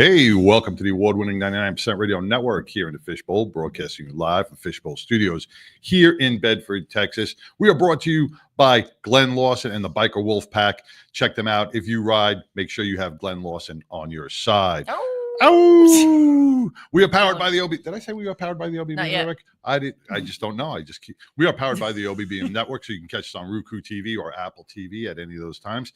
Hey, welcome to the award-winning 99% Radio Network here in the Fishbowl, broadcasting live from Fishbowl Studios here in Bedford, Texas. We are brought to you by Glen Larson and the Biker Wolfpack. Check them out. If you ride, make sure you have Glen Larson on your side. Oh, we are powered by the OB. Did I say we are powered by the OBB Network? I did. I just don't know. We are powered by the OBB Network, so you can catch us on Roku TV or Apple TV at any of those times.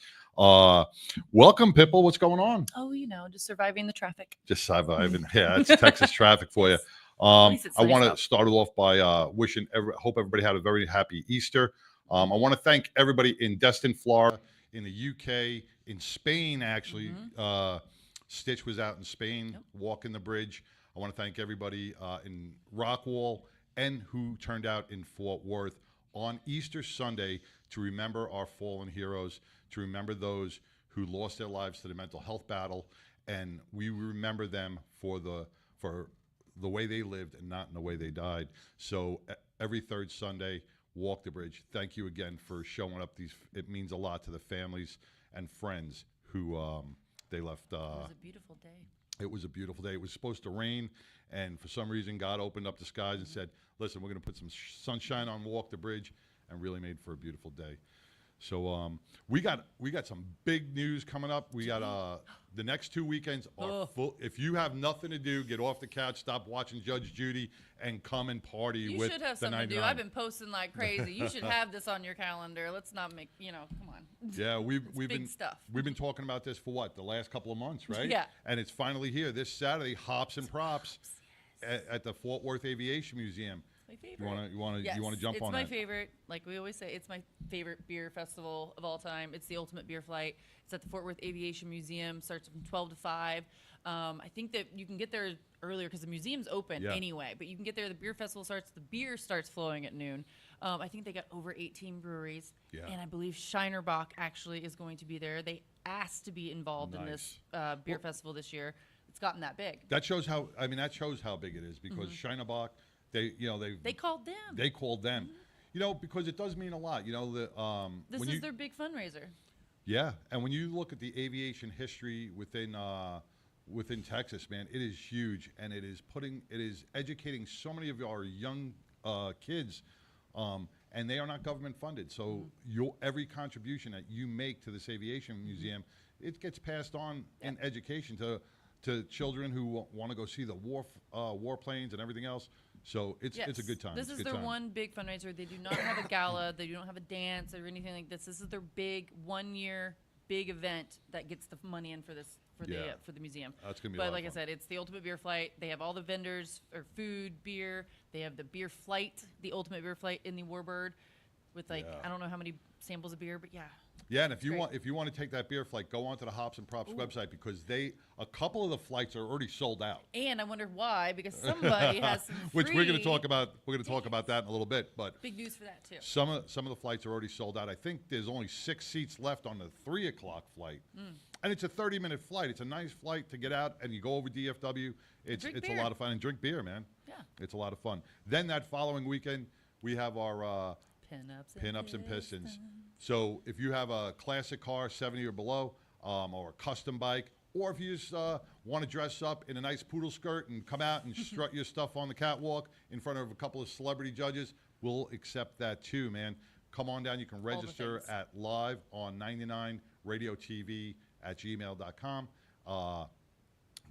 Welcome, Pipple. What's going on? Oh, just surviving the traffic. Just surviving. Yeah, it's Texas traffic for you. I want to start it off by wishing. Hope everybody had a very happy Easter. I want to thank everybody in Destin, Florida, in the UK, in Spain. Actually, Stitch was out in Spain, walking the bridge. I want to thank everybody in Rockwall and who turned out in Fort Worth on Easter Sunday to remember our fallen heroes, to remember those who lost their lives to the mental health battle, and we remember them for the way they lived and not in the way they died. So every third Sunday, walk the bridge. Thank you again for showing up. It means a lot to the families and friends who they left. It was a beautiful day. It was a beautiful day. It was supposed to rain, and for some reason, God opened up the skies and said, "Listen, we're going to put some sunshine on Walk the Bridge," and really made for a beautiful day. So we got some big news coming up. We got the next 2 weekends are full. If you have nothing to do, get off the couch, stop watching Judge Judy, and come and party you with should have the something 99. to do. I've been posting like crazy. You should have this on your calendar. Let's not make come on. Yeah, we've been stuff. We've been talking about this for what, the last couple of months, right? Yeah. And it's finally here this Saturday. Hops and Props at the Fort Worth Aviation Museum. My favorite. You want to jump on that? that? It's my favorite. Like we always say, it's my favorite beer festival of all time. It's the ultimate beer flight. It's at the Fort Worth Aviation Museum. Starts from 12 to 5. I think that you can get there earlier because the museum's open anyway. But you can get there. The beer festival starts. The beer starts flowing at noon. I think they got over 18 breweries. Yeah. And I believe Shinerbach actually is going to be there. They asked to be involved in this beer festival this year. It's gotten that big. That shows how. I mean, that shows how big it is because Shinerbach. They called them. They called them, because it does mean a lot. This is their big fundraiser. Yeah, and when you look at the aviation history within Texas, man, it is huge, and it is educating so many of our young kids, and they are not government funded. So every contribution that you make to this aviation museum, it gets passed on in education to children who want to go see the warplanes and everything else. So it's a good time. This is their one big fundraiser. They do not have a gala. They don't have a dance or anything like this. This is their big 1 year big event that gets the money in for the museum. That's gonna be. But like I said, it's the ultimate beer flight. They have all the vendors or food, beer. They have the beer flight, the ultimate beer flight in the Warbird, with I don't know how many samples of beer, but yeah. Yeah, and if you want to take that beer flight, go onto the Hops and Props website because a couple of the flights are already sold out. And I wonder why, because somebody has some which we're going to talk about. We're going to talk about that in a little bit, but big news for that too. Some of the flights are already sold out. I think there's only 6 seats left on the 3 o'clock flight, and it's a 30-minute flight. It's a nice flight to get out and you go over DFW. It's a lot of fun and drink beer, man. Yeah, it's a lot of fun. Then that following weekend we have our Pinups and Pistons. So if you have a classic car, 70 or below, or a custom bike, or if you just want to dress up in a nice poodle skirt and come out and strut your stuff on the catwalk in front of a couple of celebrity judges, we'll accept that too, man. Come on down. You can register at live on 99radiotv@gmail.com.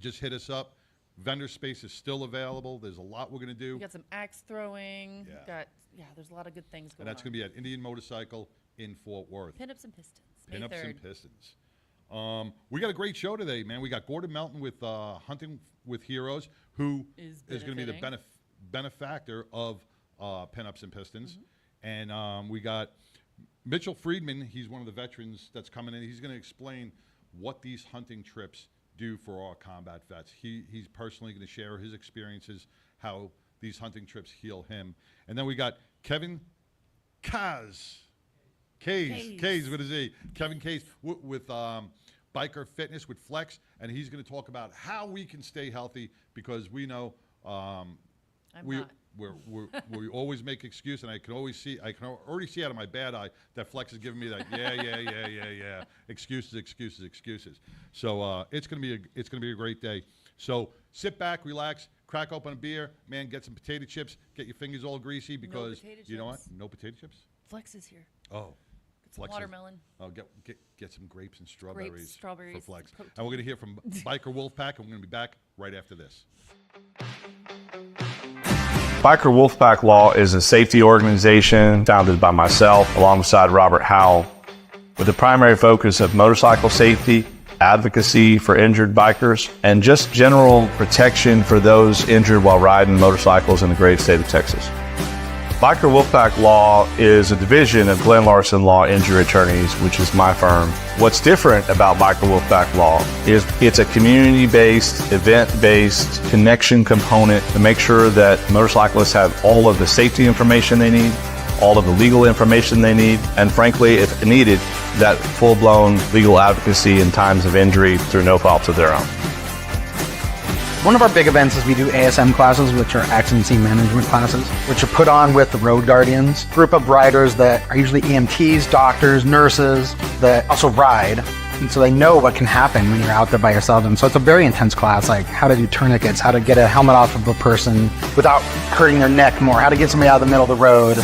Just hit us up. Vendor space is still available. There's a lot we're going to do. We got some axe throwing. There's a lot of good things going on. And that's going to be at Indian Motorcycle in Fort Worth. Pinups and Pistons. Pinups and Pistons. We got a great show today, man. We got Gordon Melton with Hunting with Heroes, who is going to be the benefactor of Pinups and Pistons. And we got Mitchell Friedman. He's one of the veterans that's coming in. He's going to explain what these hunting trips do for our combat vets. He's personally going to share his experiences, how these hunting trips heal him. And then we got Kevin Kehs with a Z. Kevin Kehs with Biker Fitness with Flex, and he's going to talk about how we can stay healthy because we know we always make excuse, and I can already see out of my bad eye that Flex is giving me that yeah excuses. So it's gonna be a great day. So sit back, relax, crack open a beer, man. Get some potato chips. Get your fingers all greasy because you know what? No potato chips. Flex is here. Oh. Get some watermelon. Oh, get some grapes and strawberries, for Flex. Protein. And we're going to hear from Biker Wolfpack, and we're going to be back right after this. Biker Wolfpack Law is a safety organization founded by myself alongside Robert Howell with the primary focus of motorcycle safety, advocacy for injured bikers, and just general protection for those injured while riding motorcycles in the great state of Texas. Biker Wolfpack Law is a division of Glen, Larson Law Injury Attorneys, which is my firm. What's different about Biker Wolfpack Law is it's a community-based, event-based connection component to make sure that motorcyclists have all of the safety information they need, all of the legal information they need, and frankly, if needed, that full-blown legal advocacy in times of injury through no fault of their own. One of our big events is we do ASM classes, which are accident scene management classes, which are put on with the Road Guardians, group of riders that are usually EMTs, doctors, nurses that also ride. And so they know what can happen when you're out there by yourself. And so it's a very intense class, like how to do tourniquets, how to get a helmet off of a person without hurting their neck more, how to get somebody out of the middle of the road.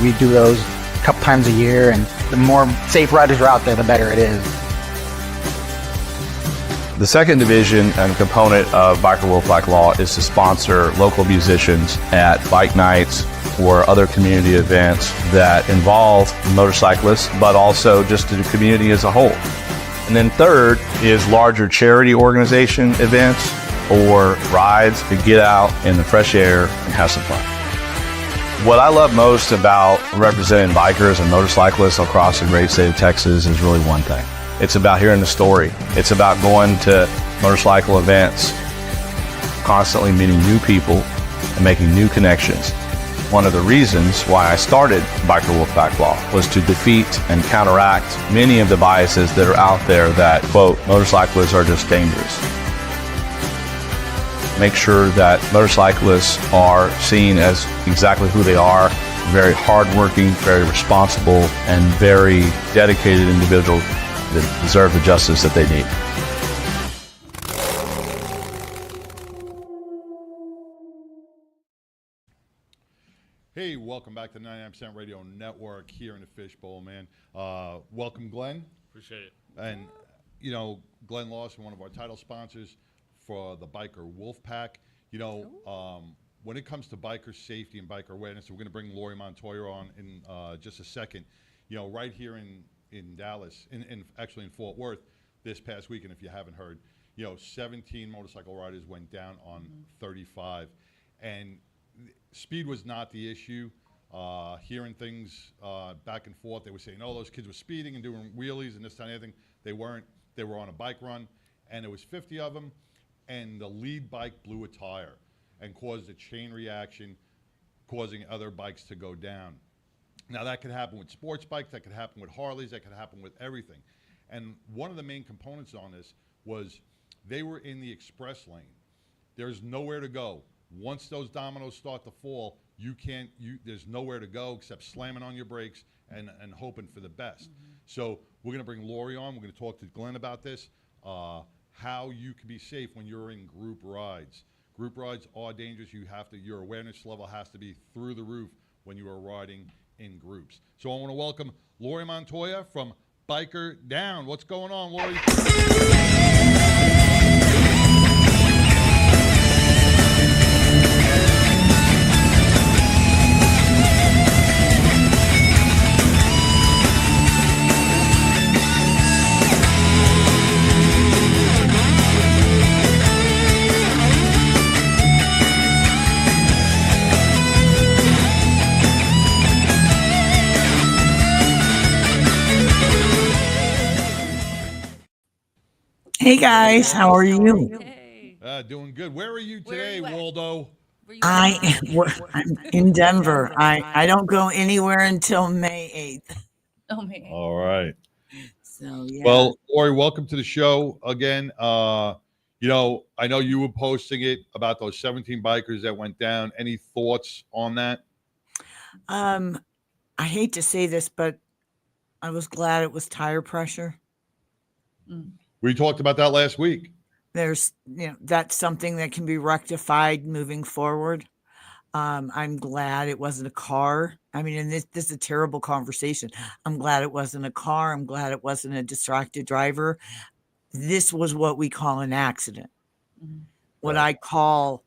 We do those a couple times a year, and the more safe riders are out there, the better it is. The second division and component of Biker Wolfpack Law is to sponsor local musicians at bike nights or other community events that involve motorcyclists, but also just the community as a whole. And then third is larger charity organization events or rides to get out in the fresh air and have some fun. What I love most about representing bikers and motorcyclists across the great state of Texas is really one thing. It's about hearing the story. It's about going to motorcycle events, constantly meeting new people and making new connections. One of the reasons why I started Biker Wolfpack Law was to defeat and counteract many of the biases that are out there that, quote, motorcyclists are just dangerous. Make sure that motorcyclists are seen as exactly who they are, very hardworking, very responsible, and very dedicated individuals that deserve the justice that they need. Hey, welcome back to the 99% Radio Network here in the Fishbowl, man. Welcome, Glen. Appreciate it. And, you know, Glen Larson, one of our title sponsors for the Biker Wolfpack. You know, when it comes to biker safety and biker awareness, we're going to bring Laurie Montoya on in just a second. You know, right here in Dallas, actually in Fort Worth this past weekend, if you haven't heard, you know, 17 motorcycle riders went down on 35. And speed was not the issue. Hearing things back and forth, they were saying, oh, those kids were speeding and doing wheelies and this kind of thing. They weren't. They were on a bike run, and there was 50 of them, and the lead bike blew a tire and caused a chain reaction, causing other bikes to go down. Now, that could happen with sports bikes, that could happen with Harleys, that could happen with everything. And one of the main components on this was they were in the express lane. There's nowhere to go. Once those dominoes start to fall, there's nowhere to go except slamming on your brakes and hoping for the best. Mm-hmm. So we're going to bring Laurie on. We're going to talk to Glen about this, how you can be safe when you're in group rides. Group rides are dangerous. Your awareness level has to be through the roof when you are riding in groups. So I want to welcome Laurie Montoya from Biker Down. What's going on, Laurie? Hey guys, how are you? Hey. Doing good. Where are you today, Waldo? I'm in Denver. I don't go anywhere until May 8th. Oh, man. All right. So yeah. Well, Laurie, welcome to the show again. I know you were posting it about those 17 bikers that went down. Any thoughts on that? I hate to say this, but I was glad it was tire pressure. We talked about that last week. There's, that's something that can be rectified moving forward. I'm glad it wasn't a car. I mean, and this is a terrible conversation. I'm glad it wasn't a car. I'm glad it wasn't a distracted driver. This was what we call an accident. What Right. I call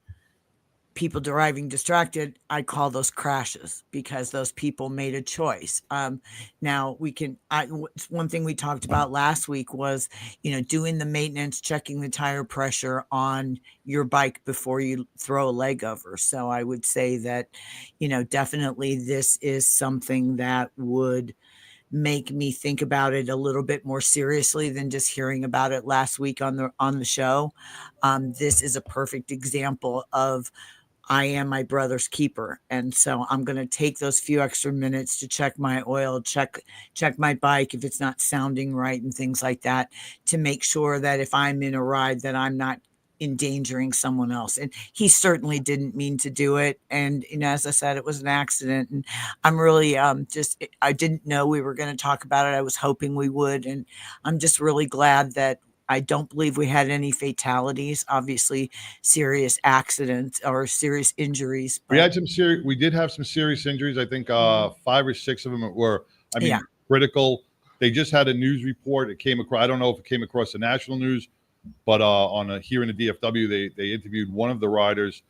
people driving distracted, I call those crashes because those people made a choice. Now one thing we talked about last week was, doing the maintenance, checking the tire pressure on your bike before you throw a leg over. So I would say that, definitely this is something that would make me think about it a little bit more seriously than just hearing about it last week on the show. This is a perfect example of I am my brother's keeper. And so I'm going to take those few extra minutes to check my oil, check my bike if it's not sounding right and things like that, to make sure that if I'm in a ride that I'm not endangering someone else. And he certainly didn't mean to do it. And, as I said, it was an accident. And I'm really I didn't know we were going to talk about it. I was hoping we would. And I'm just really glad that I don't believe we had any fatalities, obviously serious accidents or serious injuries. We had we did have some serious injuries. I think 5 or 6 of them were, critical. They just had a news report. It came across, I don't know if it came across the national news, but here in the DFW, they interviewed one of the riders,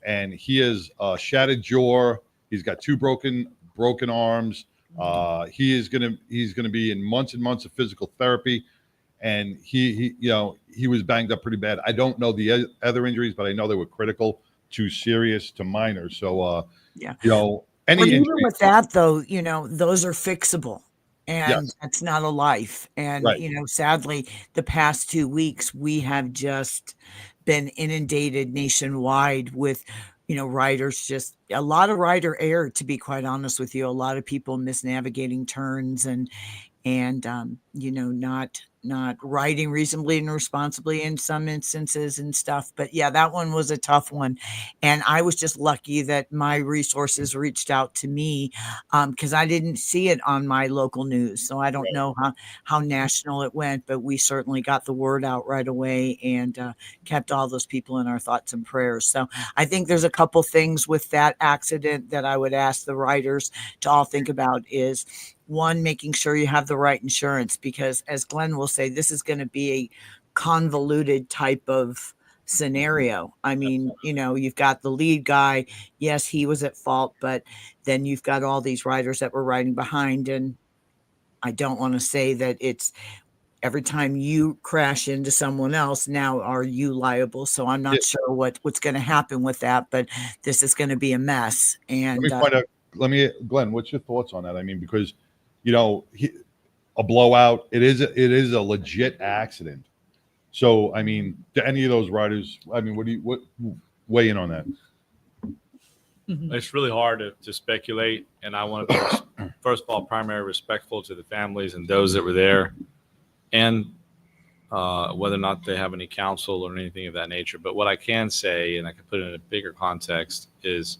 and he has shattered jaw. He's got 2 broken arms. He's gonna be in months and months of physical therapy. And he was banged up pretty bad. I don't know the other injuries, but I know they were critical to serious to minor. So, even with that though, those are fixable, and yes. that's not a life. And, Right. Sadly, the past 2 weeks, we have just been inundated nationwide with, riders, just a lot of rider error, to be quite honest with you. A lot of people misnavigating turns and not riding reasonably and responsibly in some instances and stuff. But yeah, that one was a tough one. And I was just lucky that my resources reached out to me, because I didn't see it on my local news. So I don't know how national it went, but we certainly got the word out right away and kept all those people in our thoughts and prayers. So I think there's a couple things with that accident that I would ask the riders to all think about is, one, making sure you have the right insurance, because as Glen will say, this is going to be a convoluted type of scenario. I mean, you've got the lead guy. Yes, he was at fault, but then you've got all these riders that were riding behind. And I don't want to say that it's every time you crash into someone else, now are you liable? So I'm not sure what's going to happen with that, but this is going to be a mess. And let me find out. Glenn, what's your thoughts on that? I mean, because a blowout, it is a legit accident. So, I mean, to any of those riders, I mean, what weigh in on that? It's really hard to speculate, and I want to be, first of all, primarily respectful to the families and those that were there, and whether or not they have any counsel or anything of that nature. But what I can say, and I can put it in a bigger context, is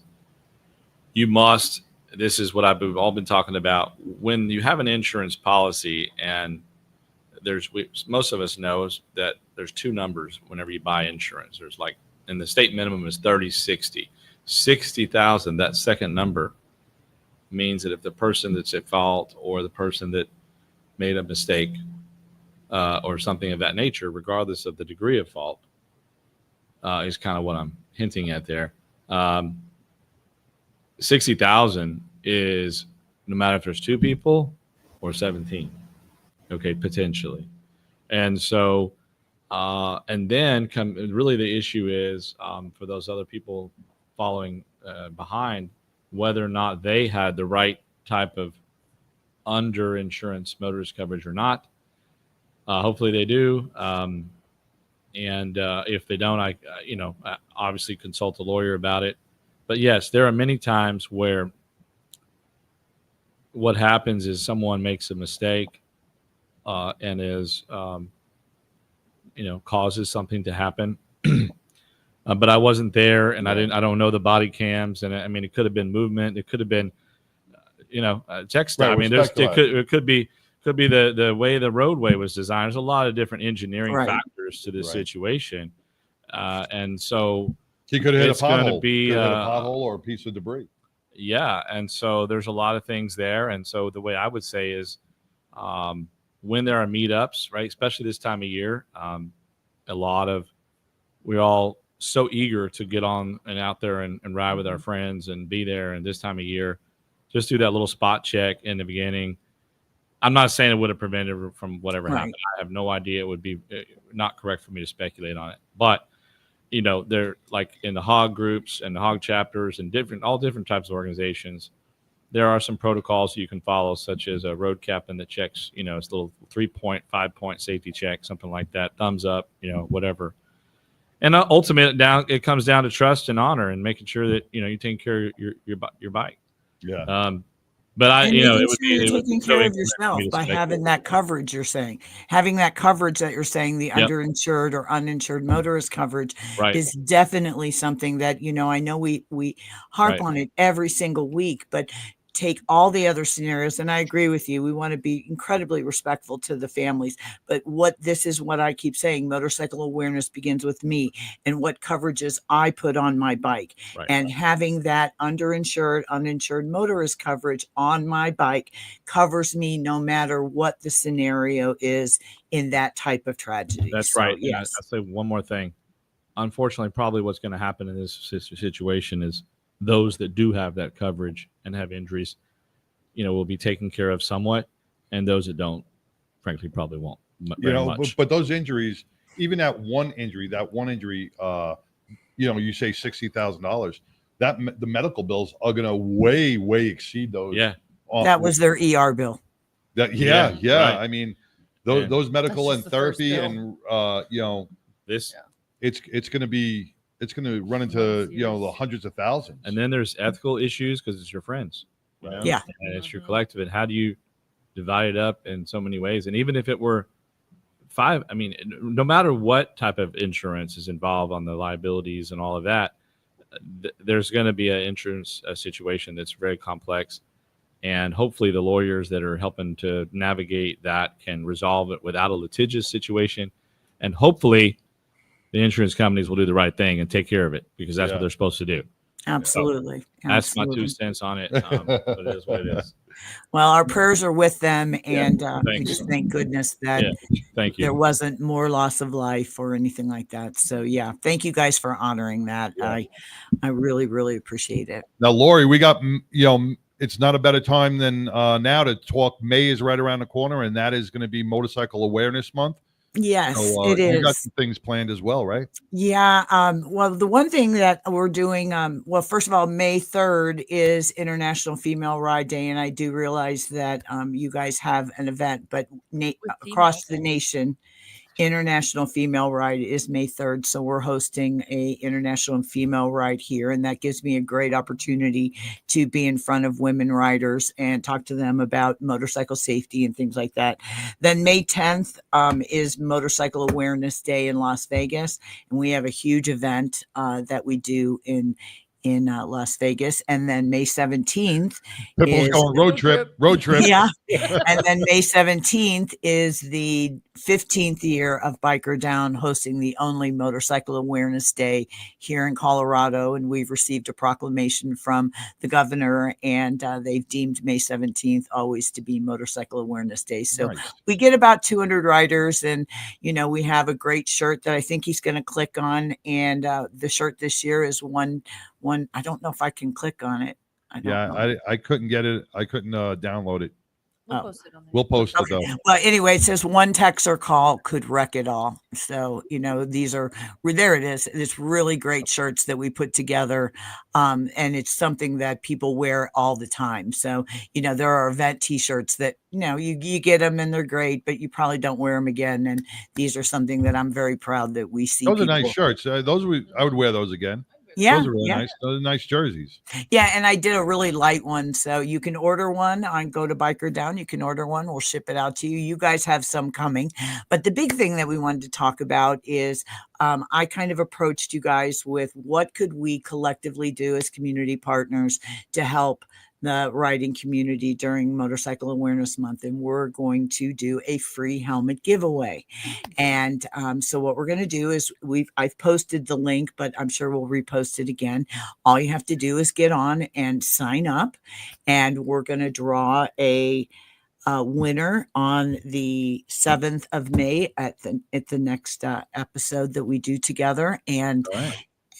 this is what I've all been talking about. When you have an insurance policy, and most of us knows that there's 2 numbers whenever you buy insurance. There's and the state minimum is 30-60. 60,000, that second number means that if the person that's at fault or the person that made a mistake or something of that nature, regardless of the degree of fault, is kind of what I'm hinting at there. 60,000 is no matter if there's 2 people or 17, okay, potentially. And so, and then really the issue is for those other people following behind, whether or not they had the right type of under insurance motorist coverage or not. Hopefully they do. And if they don't, I obviously consult a lawyer about it. But yes, there are many times where what happens is someone makes a mistake and is causes something to happen. But I wasn't there, and I don't know the body cams, and I mean, it could have been movement, it could have been, text. Right, I mean, it could be the way the roadway was designed. There's a lot of different engineering factors to this situation, and so he could have hit a pothole. Be hit a pothole or a piece of debris. Yeah, and so there's a lot of things there, and so the way I would say is, when there are meetups, right, especially this time of year, we're all so eager to get on and out there and ride with our friends and be there. And this time of year, just do that little spot check in the beginning. I'm not saying it would have prevented from whatever happened. I have no idea. It would be not correct for me to speculate on it. But, they're like in the hog groups and the hog chapters and all different types of organizations. There are some protocols you can follow, such as a road captain that checks, it's a little 3-point, 5-point safety check, something like that, thumbs up, whatever. And ultimately, it comes down to trust and honor and making sure that you take care of your bike. Yeah. But it would be taking care of yourself by having that coverage. You're saying having that coverage that you're saying the underinsured or uninsured motorist coverage is definitely something that I know we harp on it every single week, but take all the other scenarios. And I agree with you. We want to be incredibly respectful to the families. But this is what I keep saying. Motorcycle awareness begins with me and what coverages I put on my bike. And having that underinsured, uninsured motorist coverage on my bike covers me no matter what the scenario is in that type of tragedy. That's right. Yes. I'll say one more thing. Unfortunately, probably what's going to happen in this situation is those that do have that coverage and have injuries, will be taken care of somewhat, and those that don't, frankly, probably won't. But those injuries, even that one injury, you say $60,000. That the medical bills are going to way exceed those. Yeah, that was their ER bill. Right. I mean, those medical and therapy and it's going to be. It's going to run into the hundreds of thousands. And then there's ethical issues because it's your friends, and it's your collective. And how do you divide it up in so many ways? And even if it were 5, I mean, no matter what type of insurance is involved on the liabilities and all of that, there's going to be an insurance situation that's very complex. And hopefully the lawyers that are helping to navigate that can resolve it without a litigious situation. And hopefully the insurance companies will do the right thing and take care of it because that's what they're supposed to do. Absolutely. So that's my 2 cents on it. But it is what it is. Well, our prayers are with them, and we just thank goodness that thank you. There wasn't more loss of life or anything like that. So, thank you guys for honoring that. Yeah. I really, really appreciate it. Now, Laurie, we got, it's not a better time than now to talk. May is right around the corner, and that is going to be Motorcycle Awareness Month. Yes, it is. You got some things planned as well, right? Yeah. Well, the one thing that we're doing, first of all, May 3rd is International Female Ride Day. And I do realize that you guys have an event, but across the nation, International Female Ride is May 3rd. So we're hosting a International Female Ride here. And that gives me a great opportunity to be in front of women riders and talk to them about motorcycle safety and things like that. Then May 10th is Motorcycle Awareness Day in Las Vegas. And we have a huge event that we do in Las Vegas. And then May 17th is going road trip. Yeah. And then May 17th is the 15th year of Biker Down hosting the only Motorcycle Awareness Day here in Colorado. And we've received a proclamation from the governor, and they've deemed May 17th always to be Motorcycle Awareness Day. So we get about 200 riders, and, we have a great shirt that I think he's going to click on. And the shirt this year is one. I don't know if I can click on it. I couldn't get it. I couldn't download it. We'll post it on there. We'll post it though. Well, anyway, it says one text or call could wreck it all. So, there it is. It's really great shirts that we put together. And it's something that people wear all the time. So, there are event t-shirts that, you get them and they're great, but you probably don't wear them again. And these are something that I'm very proud that we see. Those are nice shirts. I would wear those again. Yeah, Those are really yeah. nice. Those are nice jerseys. Yeah, and I did a really light one, so you can order one. I go to Biker Down. You can order one. We'll ship it out to you. You guys have some coming, but the big thing that we wanted to talk about is I kind of approached you guys with what could we collectively do as community partners to help the riding community during Motorcycle Awareness Month, and we're going to do a free helmet giveaway. And so what we're going to do is I've posted the link, but I'm sure we'll repost it again. All you have to do is get on and sign up, and we're going to draw a winner on the 7th of May at the next episode that we do together.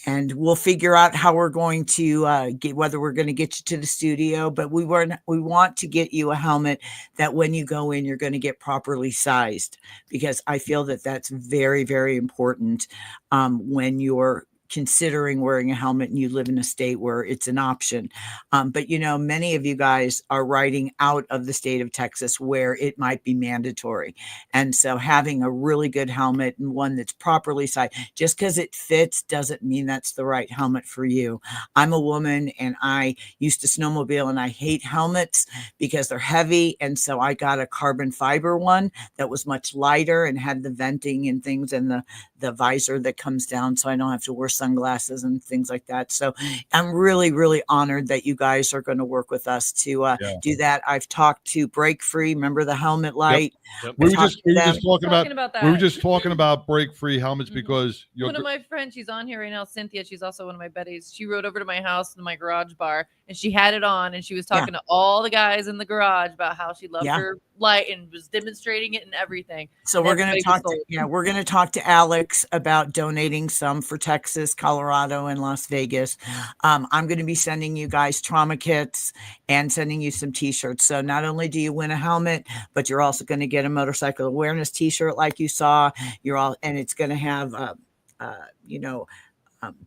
And we'll figure out how we're going to get, whether we're going to get you to the studio, but we want to get you a helmet that when you go in, you're going to get properly sized, because I feel that that's very, very important when you're considering wearing a helmet and you live in a state where it's an option. But many of you guys are riding out of the state of Texas where it might be mandatory. And so having a really good helmet and one that's properly sized, just because it fits doesn't mean that's the right helmet for you. I'm a woman and I used to snowmobile, and I hate helmets because they're heavy. And so I got a carbon fiber one that was much lighter and had the venting and things, and the visor that comes down, so I don't have to wear sunglasses and things like that. So I'm really, really honored that you guys are going to work with us to do that. I've talked to Break Free. Remember the helmet light? Yep. We were just talking about that. We were just talking about Break Free helmets because one of my friends, she's on here right now, Cynthia. She's also one of my buddies. She rode over to my house in my garage bar, and she had it on, and she was talking to all the guys in the garage about how she loved her light and was demonstrating it and everything. So we're going to talk to Alex about donating some for Texas, Colorado, and Las Vegas. I'm going to be sending you guys trauma kits and sending you some t-shirts. So not only do you win a helmet, but you're also going to get a motorcycle awareness t-shirt like you saw. And it's going to have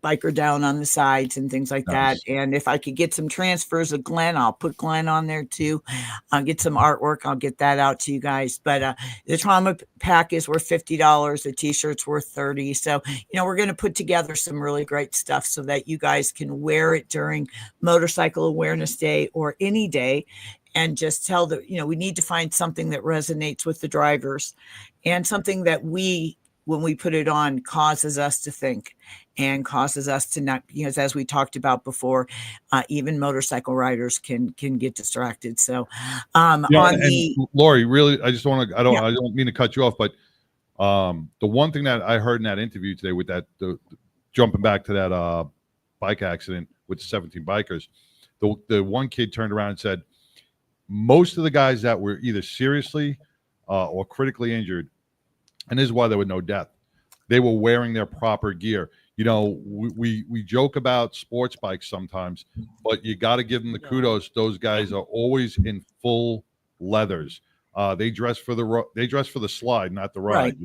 Biker Down on the sides and things like that. And if I could get some transfers of Glen, I'll put Glen on there too. I'll get some artwork. I'll get that out to you guys. But the trauma pack is worth $50. The t-shirt's worth $30. So, we're going to put together some really great stuff so that you guys can wear it during Motorcycle Awareness Day or any day, and just tell that, we need to find something that resonates with the drivers, and something that when we put it on, causes us to think and causes us to not, because as we talked about before, even motorcycle riders can get distracted. So Laurie, really, I don't mean to cut you off, but the one thing that I heard in that interview today with the jumping back to that bike accident with the 17 bikers, the one kid turned around and said, most of the guys that were either seriously or critically injured, and this is why there was no death, they were wearing their proper gear. We joke about sports bikes sometimes, but you got to give them the kudos. Those guys are always in full leathers. They dress for the slide, not the ride.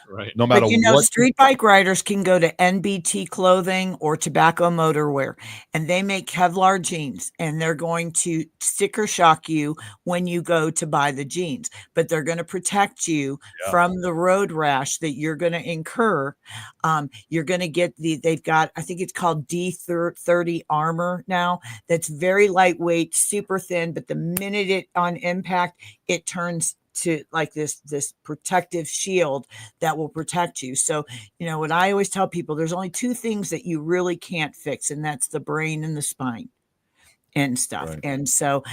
Right. No matter what. Street bike riders can go to NBT Clothing or Tobacco Motorwear, and they make Kevlar jeans, and they're going to sticker shock you when you go to buy the jeans, but they're going to protect you from the road rash that you're going to incur. You're going to get they've got, I think it's called D30 armor now. That's very lightweight, super thin, but the minute it on impact, it turns to like this protective shield that will protect you. So, what I always tell people, there's only two things that you really can't fix, and that's the brain and the spine and stuff. Right. And so,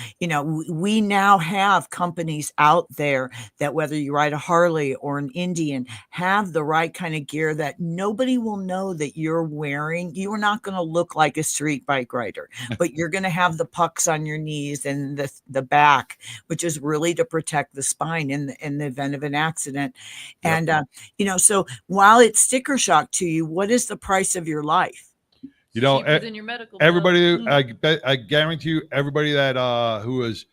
we now have companies out there that, whether you ride a Harley or an Indian, have the right kind of gear that nobody will know that you're wearing. You are not going to look like a street bike rider, but you're going to have the pucks on your knees and the back, which is really to protect the spine in the event of an accident. Yep. And, so while it's sticker shock to you, what is the price of your life? In your medical everybody, bill. I guarantee you, everybody that who has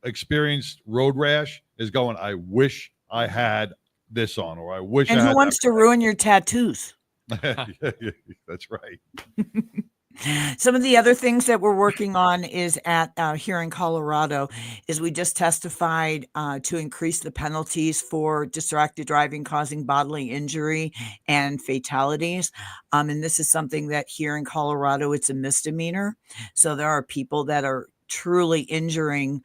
experienced road rash is going, I wish I had this on, or I wish. And who wants to ruin your tattoos? That's right. Some of the other things that we're working on is at here in Colorado is we just testified to increase the penalties for distracted driving causing bodily injury and fatalities. And this is something that here in Colorado, it's a misdemeanor. So there are people that are truly injuring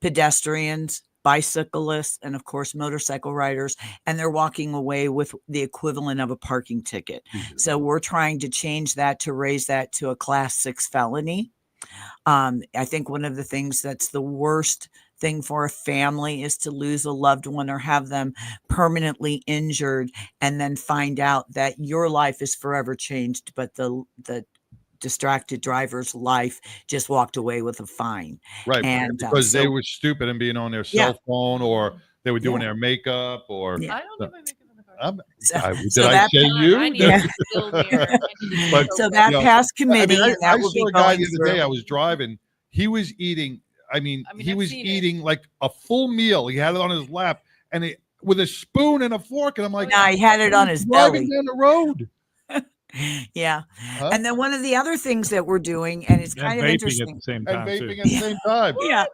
pedestrians, bicyclists, and of course, motorcycle riders, and they're walking away with the equivalent of a parking ticket. So we're trying to change that to raise that to a class 6 felony. I think one of the things that's the worst thing for a family is to lose a loved one or have them permanently injured and then find out that your life is forever changed, but the distracted driver's life just walked away with a fine. Right. And because they were stupid and being on their cell phone, or they were doing their makeup, or I don't do my makeup in the car. So did I say you? I need a skill mirror. But, so that passed committee. I and that will saw be a guy going the other day. I was driving. He was eating. He I've was seen eating like a full meal. He had it on his lap and with a spoon and a fork. And I'm like, no, he had it on his driving belly. down the road. Yeah. Huh? And then one of the other things that we're doing, and it's kind of interesting. At the same And time, vaping too. at the same time. Yeah.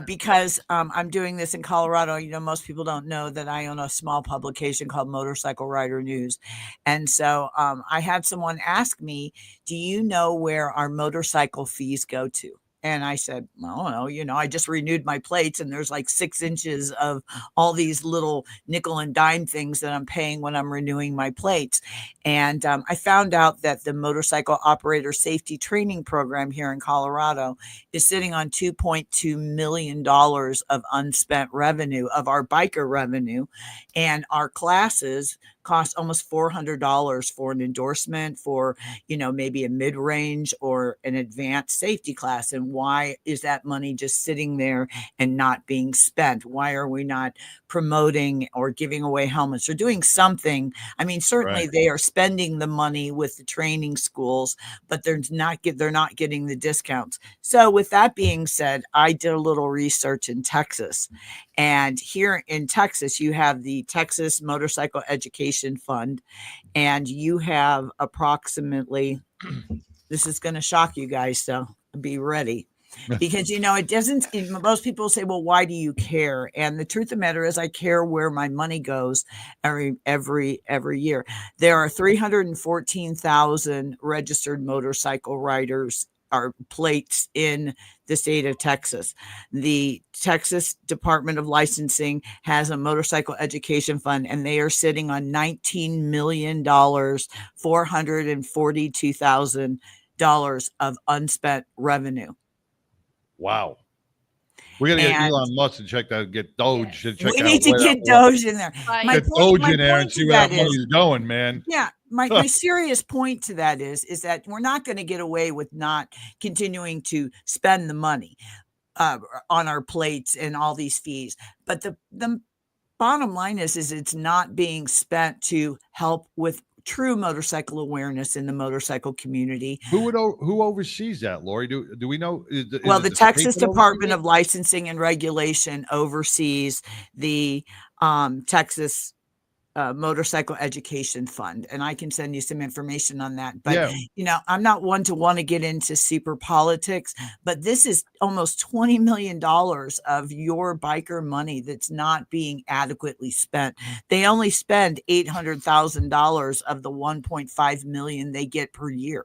Because I'm doing this in Colorado. You know, most people don't know that I own a small publication called Motorcycle Rider News. And so I had someone ask me, do you know where our motorcycle fees go to? And I said, I don't know, you know, I just renewed my plates and there's like 6 inches of all these little nickel and dime things that I'm paying when I'm renewing my plates. And I found out that the motorcycle operator safety training program here in Colorado is sitting on $2.2 million of unspent revenue of our biker revenue. And our classes cost almost $400 for an endorsement for, you know, maybe a mid-range or an advanced safety class. And why is that money just sitting there and not being spent? Why are we not promoting or giving away helmets or doing something? I mean, certainly they are spending the money with the training schools, but they're not getting the discounts. So with that being said, I did a little research in Texas. And here in Texas, you have the Texas Motorcycle Education Fund, and you have approximately, this is going to shock you guys, so be ready. Because, you know, it doesn't, most people say, well, why do you care? And the truth of the matter is I care where my money goes every year. There are 314,000 registered motorcycle riders are plates in the state of Texas. The Texas Department of Licensing has a motorcycle education fund, and they are sitting on $19 million, $442,000 of unspent revenue. Wow. We got to get Elon Musk to check that, get Doge. Yes. We need to get Doge in there. Get Doge in there and see where that money's going, man. Yeah. My serious point to that is that we're not going to get away with not continuing to spend the money on our plates and all these fees. But the bottom line is it's not being spent to help with true motorcycle awareness in the motorcycle community. Who oversees that, Laurie? Do we know? Well, the Texas Department of Licensing and Regulation oversees the Texas Motorcycle Education Fund, and I can send you some information on that. But you know, I'm not one to want to get into super politics, but this is almost $20 million of your biker money that's not being adequately spent. They only spend $800,000 of the $1.5 million they get per year.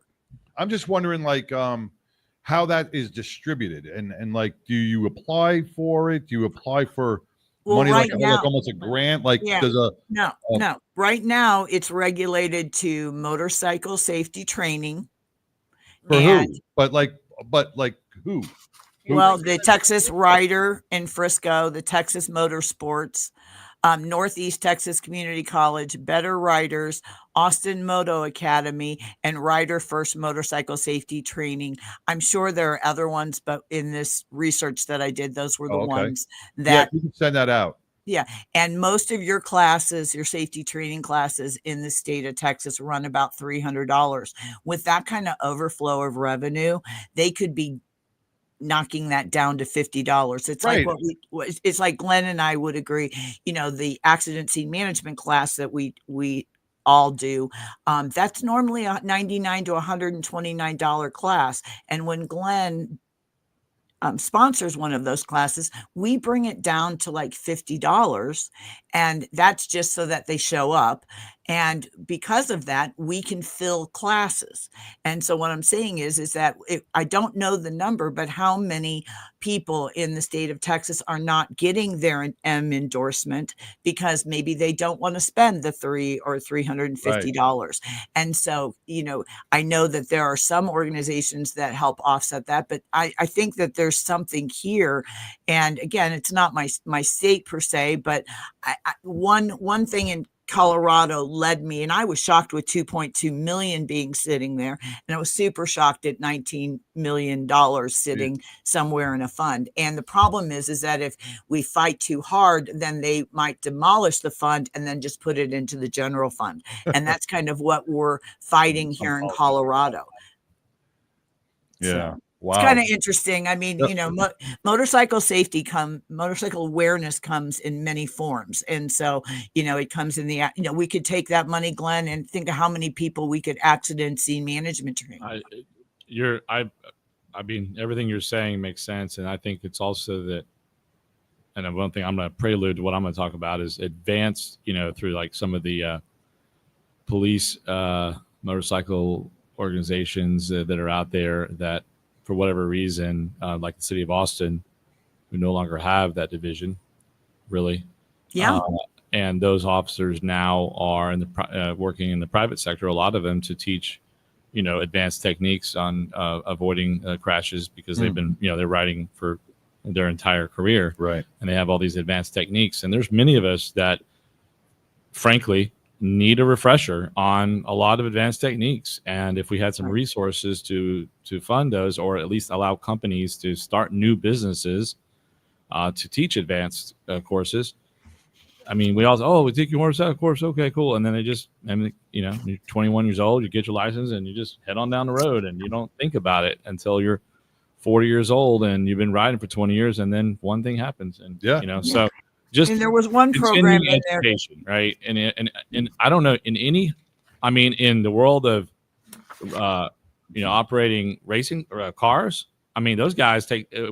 I'm just wondering, like, how that is distributed, and like, do you apply for it? Do you apply for money like almost a grant? Like, does no. Right now, it's regulated to motorcycle safety training. For who? But who? Well, the Texas Rider in Frisco, the Texas Motorsports, Northeast Texas Community College, Better Riders, Austin Moto Academy, and Rider First Motorcycle Safety Training. I'm sure there are other ones, but in this research that I did, those were the ones that you can send that out. Yeah. And most of your classes, your safety training classes in the state of Texas run about $300. With that kind of overflow of revenue, they could be knocking that down to $50. It's like it's like Glen and I would agree, you know, the accident scene management class that we all do. That's normally a $99 to $129 class. And when Glen sponsors one of those classes, we bring it down to like $50. And that's just so that they show up. And because of that, we can fill classes. And so what I'm saying is that I don't know the number, but how many people in the state of Texas are not getting their M endorsement because maybe they don't want to spend the $300 or $350. Right. And so, I know that there are some organizations that help offset that, but I think that there's something here. And again, it's not my state per se, but one thing in Colorado led me, and I was shocked with 2.2 million being sitting there, and I was super shocked at $19 million sitting somewhere in a fund. And the problem is that if we fight too hard, then they might demolish the fund and then just put it into the general fund. And that's kind of what we're fighting here in Colorado. Yeah. So. Wow. It's kind of interesting. I mean, motorcycle safety motorcycle awareness comes in many forms. And so, it comes in we could take that money, Glenn, and think of how many people we could accident scene management train. I mean, everything you're saying makes sense. And I think it's also that, and one thing I'm going to prelude to what I'm going to talk about is advanced, through like some of the police motorcycle organizations that are out there that, for whatever reason, like the city of Austin, who no longer have that division, really. Yeah. And those officers now are working in the private sector, a lot of them, to teach, advanced techniques on avoiding crashes, because they've been, they're riding for their entire career. Right. And they have all these advanced techniques. And there's many of us that, frankly, need a refresher on a lot of advanced techniques. And if we had some resources to fund those, or at least allow companies to start new businesses to teach advanced courses. I mean, we all we take your motorcycle course. Okay, cool. And then you're 21 years old, you get your license and you just head on down the road, and you don't think about it until you're 40 years old and you've been riding for 20 years. And then one thing happens. And, so and there was one program in there, right? And I don't know in the world of operating racing cars. I mean, those guys I do a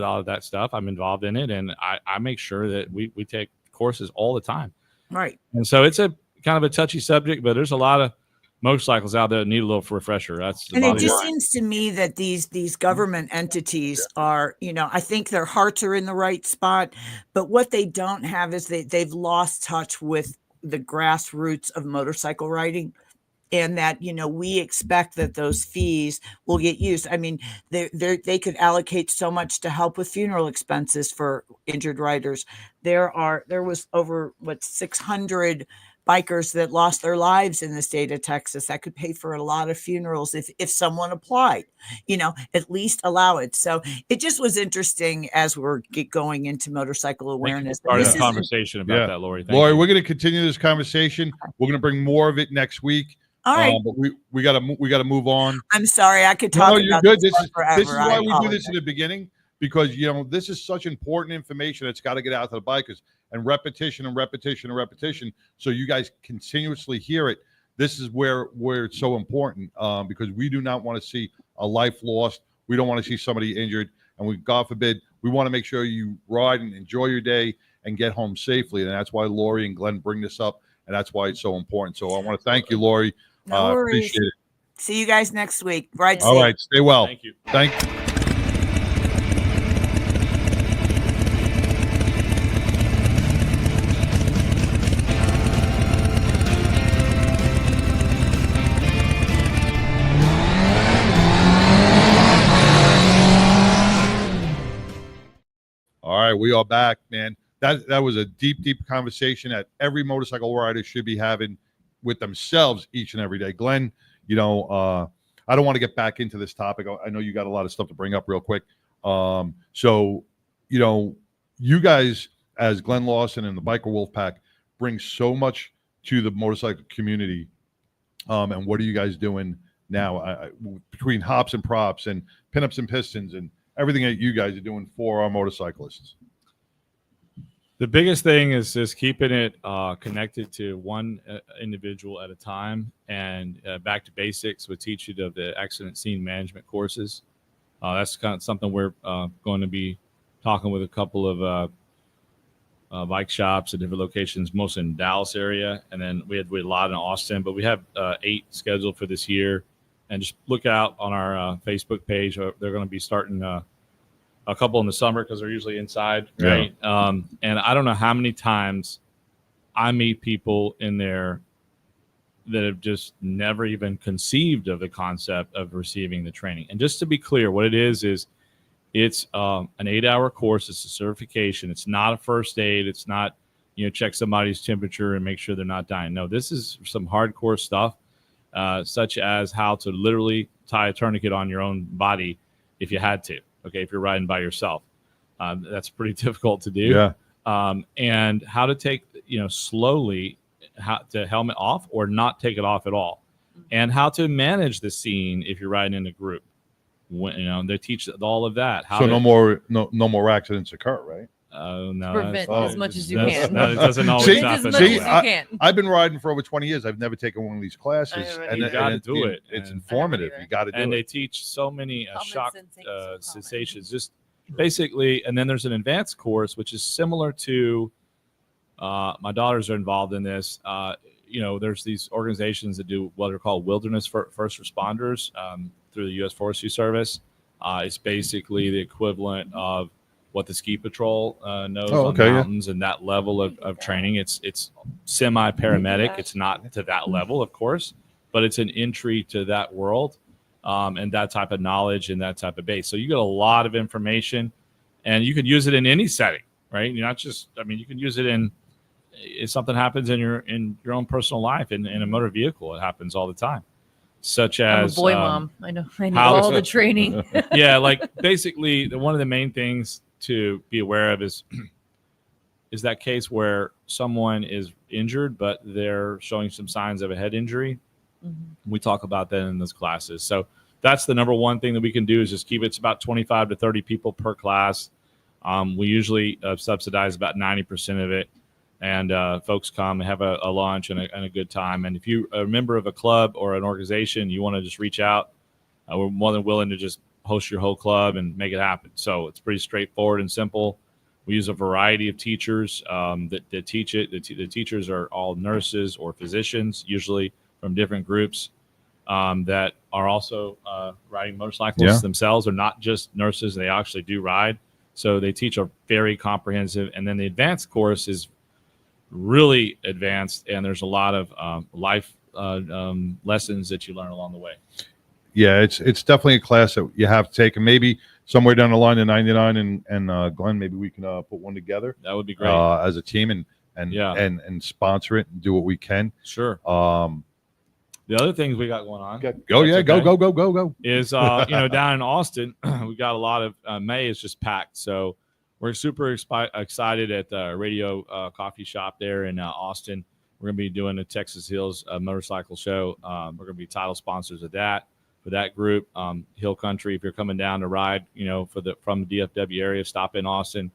lot of that stuff. I'm involved in it, and I make sure that we take courses all the time. Right. And so it's a kind of a touchy subject, but there's a lot of motorcycles out there that need a little refresher. And it just seems to me that these government entities are, I think their hearts are in the right spot, but what they don't have is they've lost touch with the grassroots of motorcycle riding. And that, we expect that those fees will get used. I mean, they could allocate so much to help with funeral expenses for injured riders. There was over 600 bikers that lost their lives in the state of Texas. That could pay for a lot of funerals if someone applied, at least allow it. So it just was interesting as we're going into motorcycle awareness. Start a conversation about that, Laurie. Laurie, we're going to continue this conversation. We're going to bring more of it next week. All right. But we got to move on. I'm sorry. I could talk about this forever. This is why we do this in the beginning, because, this is such important information that's got to get out to the bikers, and repetition and repetition and repetition. So you guys continuously hear it. This is where it's so important, because we do not want to see a life lost. We don't want to see somebody injured. And God forbid, we want to make sure you ride and enjoy your day and get home safely. And that's why Laurie and Glenn bring this up. And that's why it's so important. So I want to thank you, Laurie. No worries. Appreciate it. See you guys next week. Ride safe. All right. Stay well. Thank you. Thank you. All right, we are back, man. That was a deep conversation that every motorcycle rider should be having with themselves each and every day. Glenn, I don't want to get back into this topic. I know you got a lot of stuff to bring up real quick. So, you guys, as Glen Larson and the Biker Wolfpack, bring so much to the motorcycle community. And what are you guys doing now between hops and props and pinups and pistons and everything that you guys are doing for our motorcyclists? The biggest thing is just keeping it connected to one individual at a time, and back to basics would teach you the accident scene management courses. That's kind of something we're going to be talking with a couple of bike shops at different locations, mostly in the Dallas area, and then we had a lot in Austin, but we have 8 scheduled for this year. And just look out on our Facebook page. They're going to be starting a couple in the summer because they're usually inside, right? Yeah. And I don't know how many times I meet people in there that have just never even conceived of the concept of receiving the training. And just to be clear, what it is it's an 8-hour course. It's a certification. It's not a first aid. It's not, check somebody's temperature and make sure they're not dying. No, this is some hardcore stuff, such as how to literally tie a tourniquet on your own body if you had to. Okay, if you're riding by yourself, that's pretty difficult to do. Yeah. And how to take, slowly, how to helmet off or not take it off at all, and how to manage the scene if you're riding in a group. When, they teach all of that. So no more accidents occur, right? No. Prevent as much as you can. It doesn't always happen. I've been riding for over 20 years. I've never taken one of these classes. And you got to do it. It's informative. You got to do it. And they teach so many shock sensations. Just basically, and then there's an advanced course, which is similar to, my daughters are involved in this. There's these organizations that do what are called wilderness first responders through the U.S. Forestry Service. It's basically the equivalent of what the ski patrol knows on mountains and that level of training. It's semi-paramedic. It's not to that level, of course, but it's an entry to that world and that type of knowledge and that type of base. So you get a lot of information, and you can use it in any setting, right? You're not just, you can use it in, if something happens in your own personal life, in a motor vehicle, it happens all the time. Such as I'm a boy mom. I know all the training. Yeah, like basically one of the main things to be aware of is that case where someone is injured, but they're showing some signs of a head injury. Mm-hmm. We talk about that in those classes. So that's the number one thing that we can do is just keep it's about 25 to 30 people per class. We usually subsidize about 90% of it. And folks come and have a lunch and a good time. And if you're a member of a club or an organization, you want to just reach out, we're more than willing to just host your whole club and make it happen. So it's pretty straightforward and simple. We use a variety of teachers that teach it. The teachers are all nurses or physicians, usually from different groups that are also riding motorcycles themselves. They're not just nurses. They actually do ride. So they teach a very comprehensive. And then the advanced course is really advanced, and there's a lot of life lessons that you learn along the way. Yeah, it's definitely a class that you have to take, and maybe somewhere down the line in 99 and Glen, maybe we can put one together. That would be great as a team and sponsor it and do what we can. Sure. The other things we got going on. Go is down in Austin, we got a lot of May is just packed, so. We're super excited at the Radio Coffee Shop there in Austin. We're going to be doing the Texas Hills Motorcycle Show. We're going to be title sponsors of that for that group. Hill Country, if you're coming down to ride, from the DFW area, stop in Austin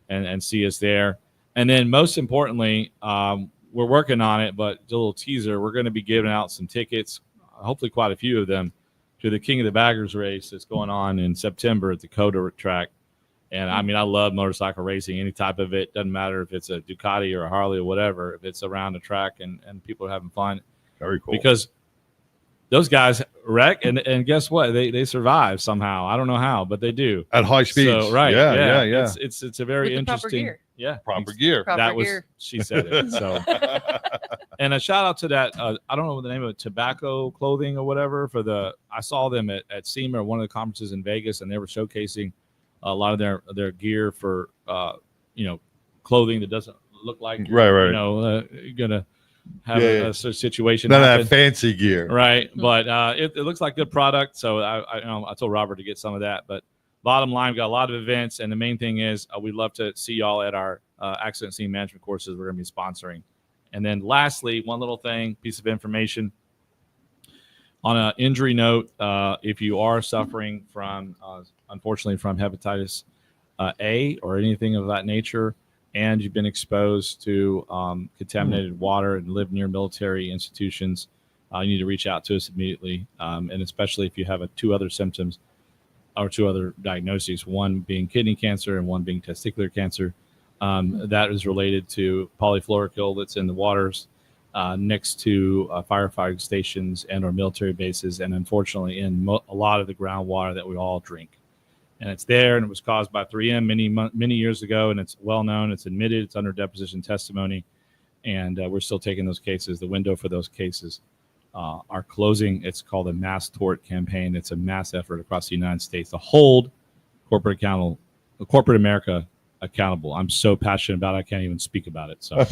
and see us there. And then most importantly, we're working on it, but a little teaser, we're going to be giving out some tickets, hopefully quite a few of them, to the King of the Baggers race that's going on in September at the Coda track. And I love motorcycle racing, any type of it. Doesn't matter if it's a Ducati or a Harley or whatever. If it's around the track and people are having fun. Very cool. Because those guys wreck and guess what? They survive somehow. I don't know how, but they do. At high speeds. So, right. Yeah. It's a very interesting. Proper gear. She said it. So, and a shout out to that. I don't know what the name of it, Tobacco Clothing or whatever. I saw them at SEMA, one of the conferences in Vegas, and they were showcasing a lot of their gear for clothing that doesn't look like you're gonna have a situation. None of that fancy gear, right? But it looks like good product. So I told Robert to get some of that. But bottom line, we've got a lot of events, and the main thing is we'd love to see y'all at our accident scene management courses we're going to be sponsoring. And then lastly, one little piece of information. On an injury note, if you are suffering from, unfortunately, from hepatitis A or anything of that nature, and you've been exposed to contaminated water and live near military institutions, you need to reach out to us immediately. And especially if you have two other symptoms or two other diagnoses, one being kidney cancer and one being testicular cancer, that is related to polyfluoroalkyl that's in the waters next to firefighting stations and or military bases, and unfortunately in a lot of the groundwater that we all drink. And it's there, and it was caused by 3M many years ago, and it's well known. It's admitted. It's under deposition testimony, and we're still taking those cases. The window for those cases are closing. It's called a mass tort campaign. It's a mass effort across the United States to hold corporate America accountable. I'm so passionate about it, I can't even speak about it. So, and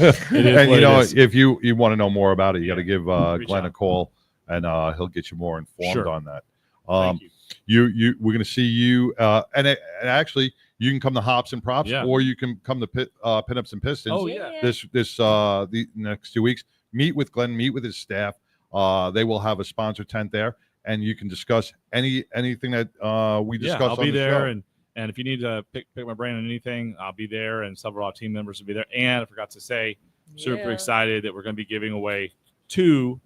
if you want to know more about it, you got to give Glen a call, and he'll get you more informed on that. Thank you. We're going to see you, and actually, you can come to Hops and Props, or you can come to Pinups and Pistons. Oh yeah. The next 2 weeks. Meet with Glen, meet with his staff. They will have a sponsor tent there, and you can discuss anything that we discuss. I'll be there, show. and if you need to pick my brain on anything, I'll be there, and several of our team members will be there. And I forgot to say, super excited that we're going to be giving away 2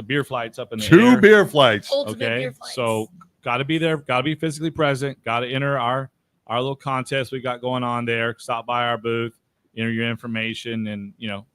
beer flights up in the air. 2 beer flights. Ultimate beer flights. So got to be there, got to be physically present, got to enter our little contest we got going on there. Stop by our booth, enter your information, and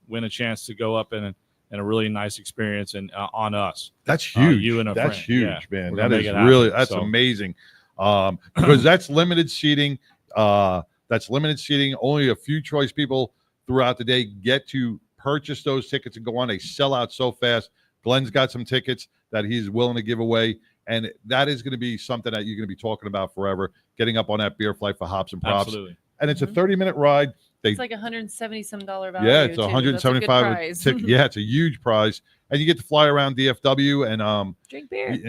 win a chance to go up in a really nice experience and on us. That's huge. You and a that's friend. Huge, man. That is really amazing. Because that's limited seating. Only a few choice people throughout the day get to purchase those tickets and go on. They sell out so fast. Glen's got some tickets that he's willing to give away, and that is going to be something that you're going to be talking about forever, getting up on that beer flight for Hops and Props. Absolutely. And it's a 30-minute ride. It's like $170 value. Yeah, it's $175. Yeah, it's a huge prize, and you get to fly around DFW and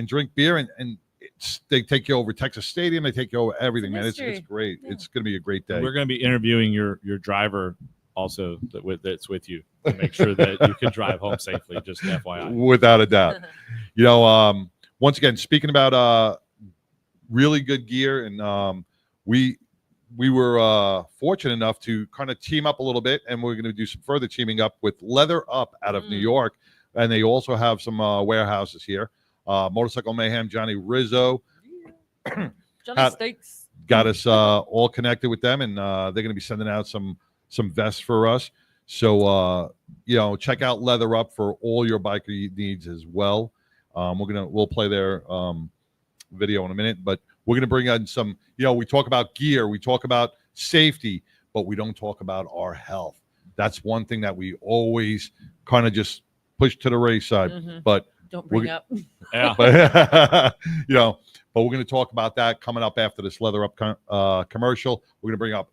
drink beer and they take you over Texas Stadium. They take you over everything, man. It's great. Yeah. It's going to be a great day. We're going to be interviewing your driver also that's with you to make sure that you can drive home safely. Just FYI. Without a doubt. Once again, speaking about really good gear, and we were fortunate enough to kind of team up a little bit, and we're going to do some further teaming up with Leather Up out of New York, and they also have some warehouses here. Motorcycle Mayhem, Johnny Rizzo, Johnny Steaks got us all connected with them, and they're going to be sending out some vests for us. So check out Leather Up for all your biker needs as well. We'll play their video in a minute, but we're going to bring in some. We talk about gear, we talk about safety, but we don't talk about our health. That's one thing that we always kind of just push to the race side, but don't bring up. Yeah. But we're going to talk about that coming up after this Leather Up commercial. We're going to bring up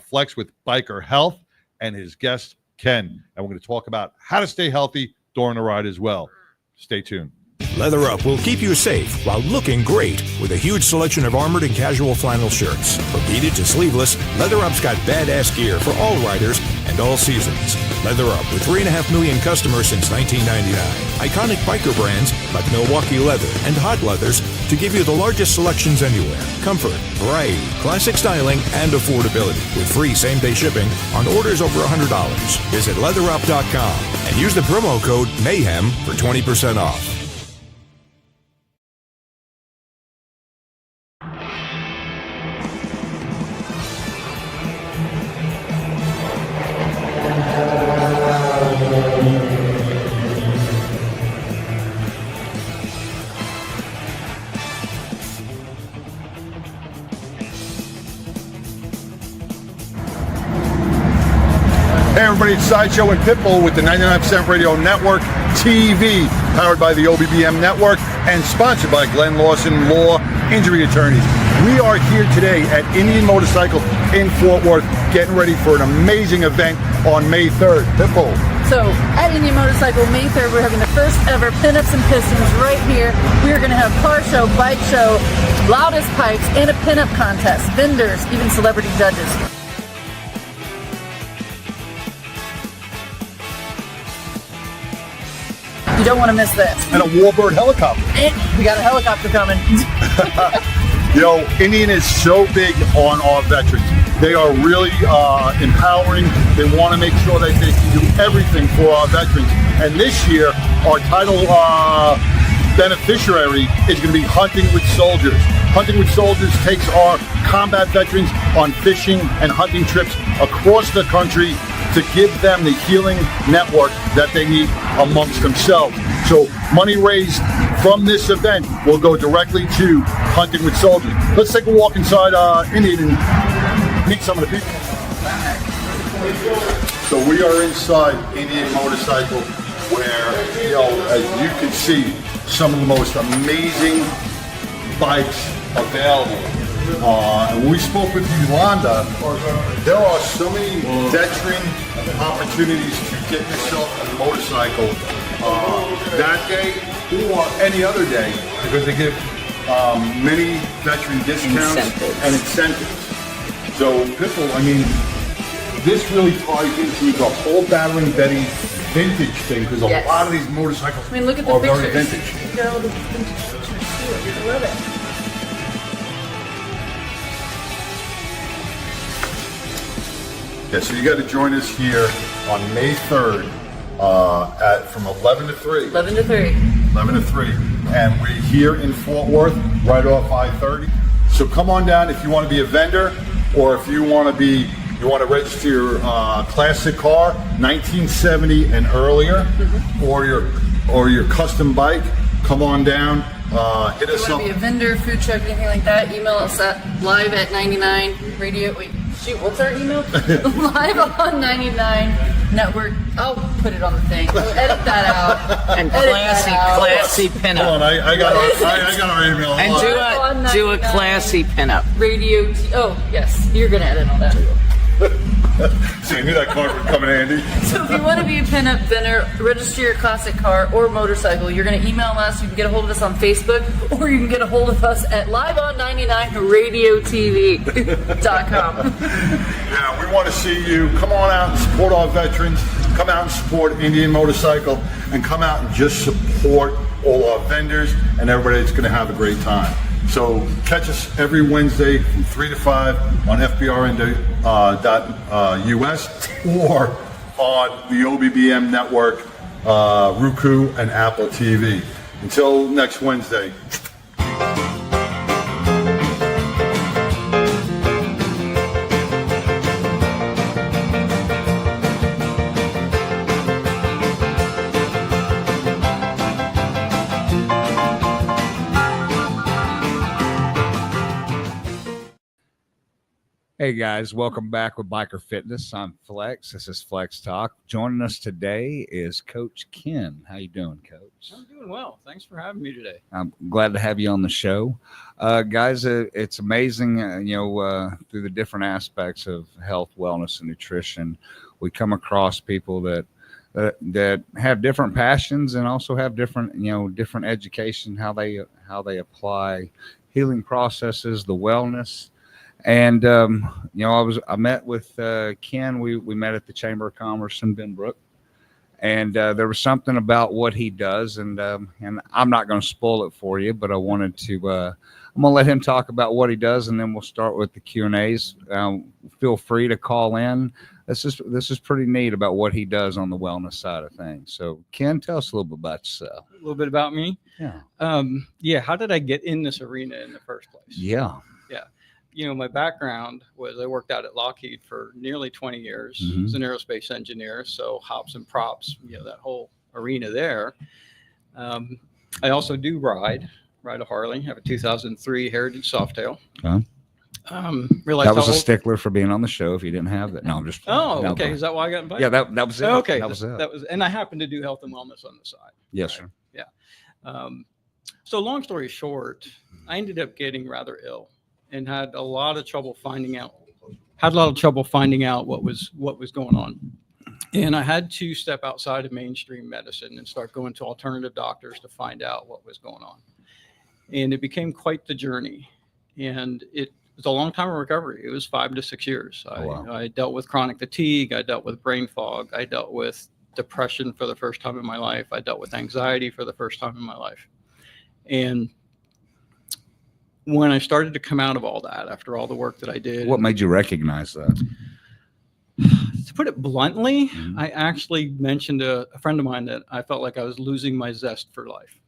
Flex with Biker Health and his guest Ken, and we're going to talk about how to stay healthy during the ride as well. Stay tuned. Leather Up will keep you safe while looking great with a huge selection of armored and casual flannel shirts. From beaded to sleeveless, Leather Up's got badass gear for all riders and all seasons. Leather Up with 3.5 million customers since 1999. Iconic biker brands like Milwaukee Leather and Hot Leathers to give you the largest selections anywhere. Comfort, variety, classic styling, and affordability with free same-day shipping on orders over $100. Visit leatherup.com and use the promo code MAYHEM for 20% off. Hey everybody, it's Sideshow and Pitbull with the 99% Radio Network TV, powered by the OBBM Network and sponsored by Glen Larson Law Injury Attorneys. We are here today at Indian Motorcycle in Fort Worth, getting ready for an amazing event on May 3rd. Pitbull. So at Indian Motorcycle, May 3rd, we're having the first ever Pinups and Pistons right here. We're going to have car show, bike show, loudest pipes, and a pinup contest, vendors, even celebrity judges. You don't want to miss this. And a Warbird helicopter. We got a helicopter coming. Indian is so big on our veterans. They are really empowering. They want to make sure that they can do everything for our veterans. And this year, our title beneficiary is going to be Hunting with Soldiers. Hunting with Soldiers takes our combat veterans on fishing and hunting trips across the country to give them the healing network that they need amongst themselves. So money raised from this event will go directly to Hunting with Soldiers. Let's take a walk inside Indian and meet some of the people. So we are inside Indian Motorcycle where, you know, as you can see, some of the most amazing bikes available. And when we spoke with Yolanda, there are so many veteran opportunities to get yourself a motorcycle that day or any other day, because they give many veteran discounts and incentives. So people, I mean, this really ties into the whole Battling Betty vintage thing, because a lot of these motorcycles I mean, look at the are pictures. very vintage. Look at all the vintage pictures too. I love it. Yeah, so you got to join us here on May 3rd from 11 to 3. 11 to 3. 11 to 3. And we're here in Fort Worth, right off I-30. So come on down if you want to be a vendor, or if you want to register your classic car, 1970 and earlier, or your custom bike. Come on down, hit us up. Be a vendor, food truck, anything like that. Email us at live@99radio. Wait, shoot, what's our email? Live on 99 network. I'll put it on the thing. We'll edit that out. And Edit that out. classy pinup. Hold on, I got our email. And do a classy pinup. Radio. Oh yes, you're gonna edit all that. See, I knew that card would come in handy. So if you want to be a pinup vendor, register your classic car or motorcycle. You're going to email us. You can get a hold of us on Facebook, or you can get a hold of us at liveon99radiotv.com. Yeah, we want to see you. Come on out and support our veterans. Come out and support Indian Motorcycle, and come out and just support all our vendors and everybody that's going to have a great time. So catch us every Wednesday from 3 to 5 on FBR.us or on the OBBM network, Roku, and Apple TV. Until next Wednesday. Hey guys, welcome back with Biker Fitness. I'm Flex. This is Flex Talk. Joining us today is Coach Ken. How you doing, Coach? I'm doing well. Thanks for having me today. I'm glad to have you on the show. Guys, it's amazing, through the different aspects of health, wellness, and nutrition, we come across people that have different passions and also have different education, how they apply healing processes, the wellness. And, I met with Ken. We met at the Chamber of Commerce in Benbrook, and there was something about what he does. And I'm not going to spoil it for you, but I wanted to, I'm going to let him talk about what he does, and then we'll start with the Q&As. Feel free to call in. This is pretty neat about what he does on the wellness side of things. So Ken, tell us a little bit about yourself. A little bit about me. Yeah. How did I get in this arena in the first place? Yeah. My background was I worked out at Lockheed for nearly 20 years as an aerospace engineer. So hops and props, that whole arena there. I also do ride a Harley. I have a 2003 Heritage Softail. Okay. That was a stickler for being on the show. If you didn't have that, no, I'm just. Oh, okay. Is that why I got invited? Yeah, that was it. Okay, that was it. And I happen to do health and wellness on the side. Yes, sir. Yeah. So long story short, I ended up getting rather ill and had a lot of trouble finding out what was going on. And I had to step outside of mainstream medicine and start going to alternative doctors to find out what was going on. And it became quite the journey. And it was a long time of recovery. It was 5 to 6 years. I dealt with chronic fatigue. I dealt with brain fog. I dealt with depression for the first time in my life. I dealt with anxiety for the first time in my life. And when I started to come out of all that, after all the work that I did. What made you recognize that? To put it bluntly, I actually mentioned to a friend of mine that I felt like I was losing my zest for life.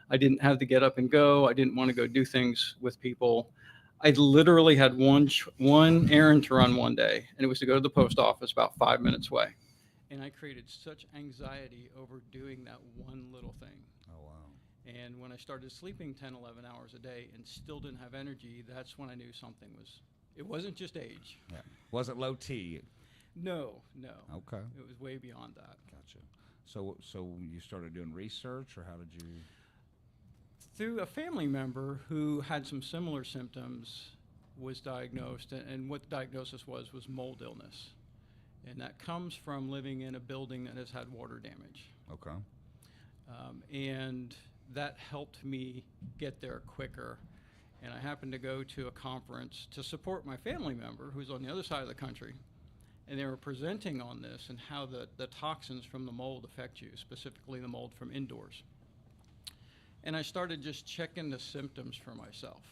I didn't have to get up and go. I didn't want to go do things with people. I literally had one errand to run one day, and it was to go to the post office about 5 minutes away. And I created such anxiety over doing that one little thing. Oh, wow. And when I started sleeping 10, 11 hours a day and still didn't have energy, that's when I knew something was, it wasn't just age. Yeah. Wasn't low T. No. Okay. It was way beyond that. Gotcha. So you started doing research, or how did you? Through a family member who had some similar symptoms, was diagnosed, and what the diagnosis was mold illness. And that comes from living in a building that has had water damage. Okay. And that helped me get there quicker. And I happened to go to a conference to support my family member who's on the other side of the country. And they were presenting on this and how the toxins from the mold affect you, specifically the mold from indoors. And I started just checking the symptoms for myself.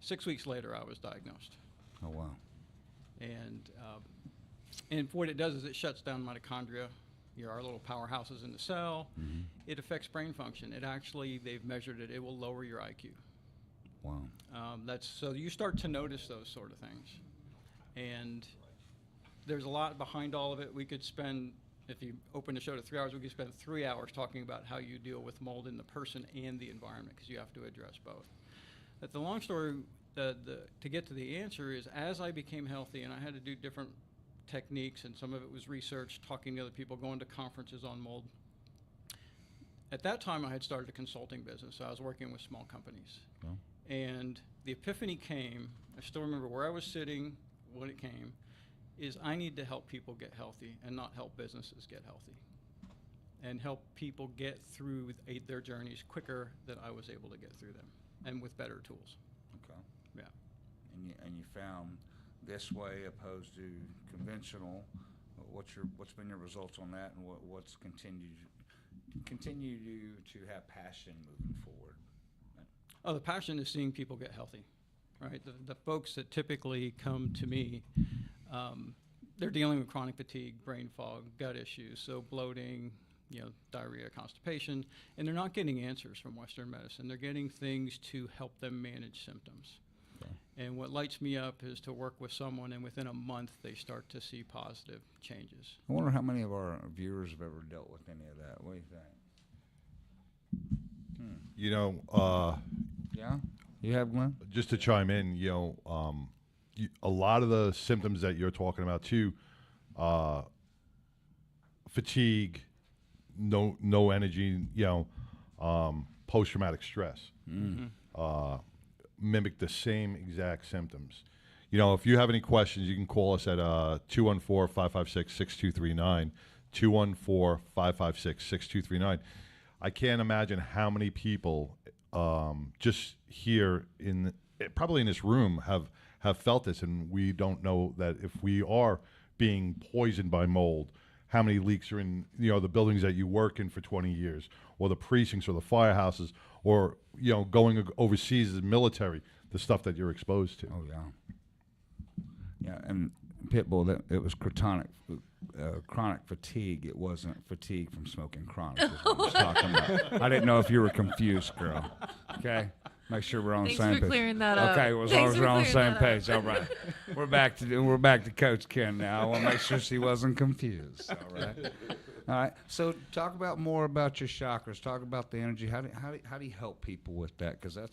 6 weeks later, I was diagnosed. Oh, wow. And what it does is it shuts down mitochondria, our little powerhouses in the cell. It affects brain function. It actually, they've measured it, it will lower your IQ. Wow. So you start to notice those sort of things. And there's a lot behind all of it. We could spend, if you open the show to 3 hours, we could spend 3 hours talking about how you deal with mold in the person and the environment, because you have to address both. But the long story, to get to the answer is, as I became healthy and I had to do different techniques, and some of it was research, talking to other people, going to conferences on mold. At that time, I had started a consulting business. So I was working with small companies. Oh. And the epiphany came, I still remember where I was sitting when it came, is I need to help people get healthy and not help businesses get healthy. And help people get through their journeys quicker than I was able to get through them, and with better tools. Okay. Yeah. And you found this way opposed to conventional. What's been your results on that, and what's continue to have passion moving forward? Oh, the passion is seeing people get healthy, right? The folks that typically come to me, they're dealing with chronic fatigue, brain fog, gut issues, so bloating, diarrhea, constipation, and they're not getting answers from Western medicine. They're getting things to help them manage symptoms. Okay. And what lights me up is to work with someone, and within a month, they start to see positive changes. I wonder how many of our viewers have ever dealt with any of that. What do you think? Yeah, you have, Glenn? Just to chime in, a lot of the symptoms that you're talking about too, fatigue, no energy, post-traumatic stress, mimic the same exact symptoms. If you have any questions, you can call us at 214-556-6239, 214-556-6239. I can't imagine how many people just here probably in this room have felt this, and we don't know that if we are being poisoned by mold, how many leaks are in the buildings that you work in for 20 years, or the precincts, or the firehouses, or going overseas as military, the stuff that you're exposed to. Oh yeah, and Pitbull, it was chronic fatigue. It wasn't fatigue from smoking chronic. Is what I was talking about. I didn't know if you were confused, girl. Okay, make sure we're on the same page. Thanks for clearing that up. Okay, as long as we're on the same page. All right, we're back to Coach Ken now. I want to make sure she wasn't confused. All right. All right. So talk more about your chakras. Talk about the energy. How do you help people with that? Because I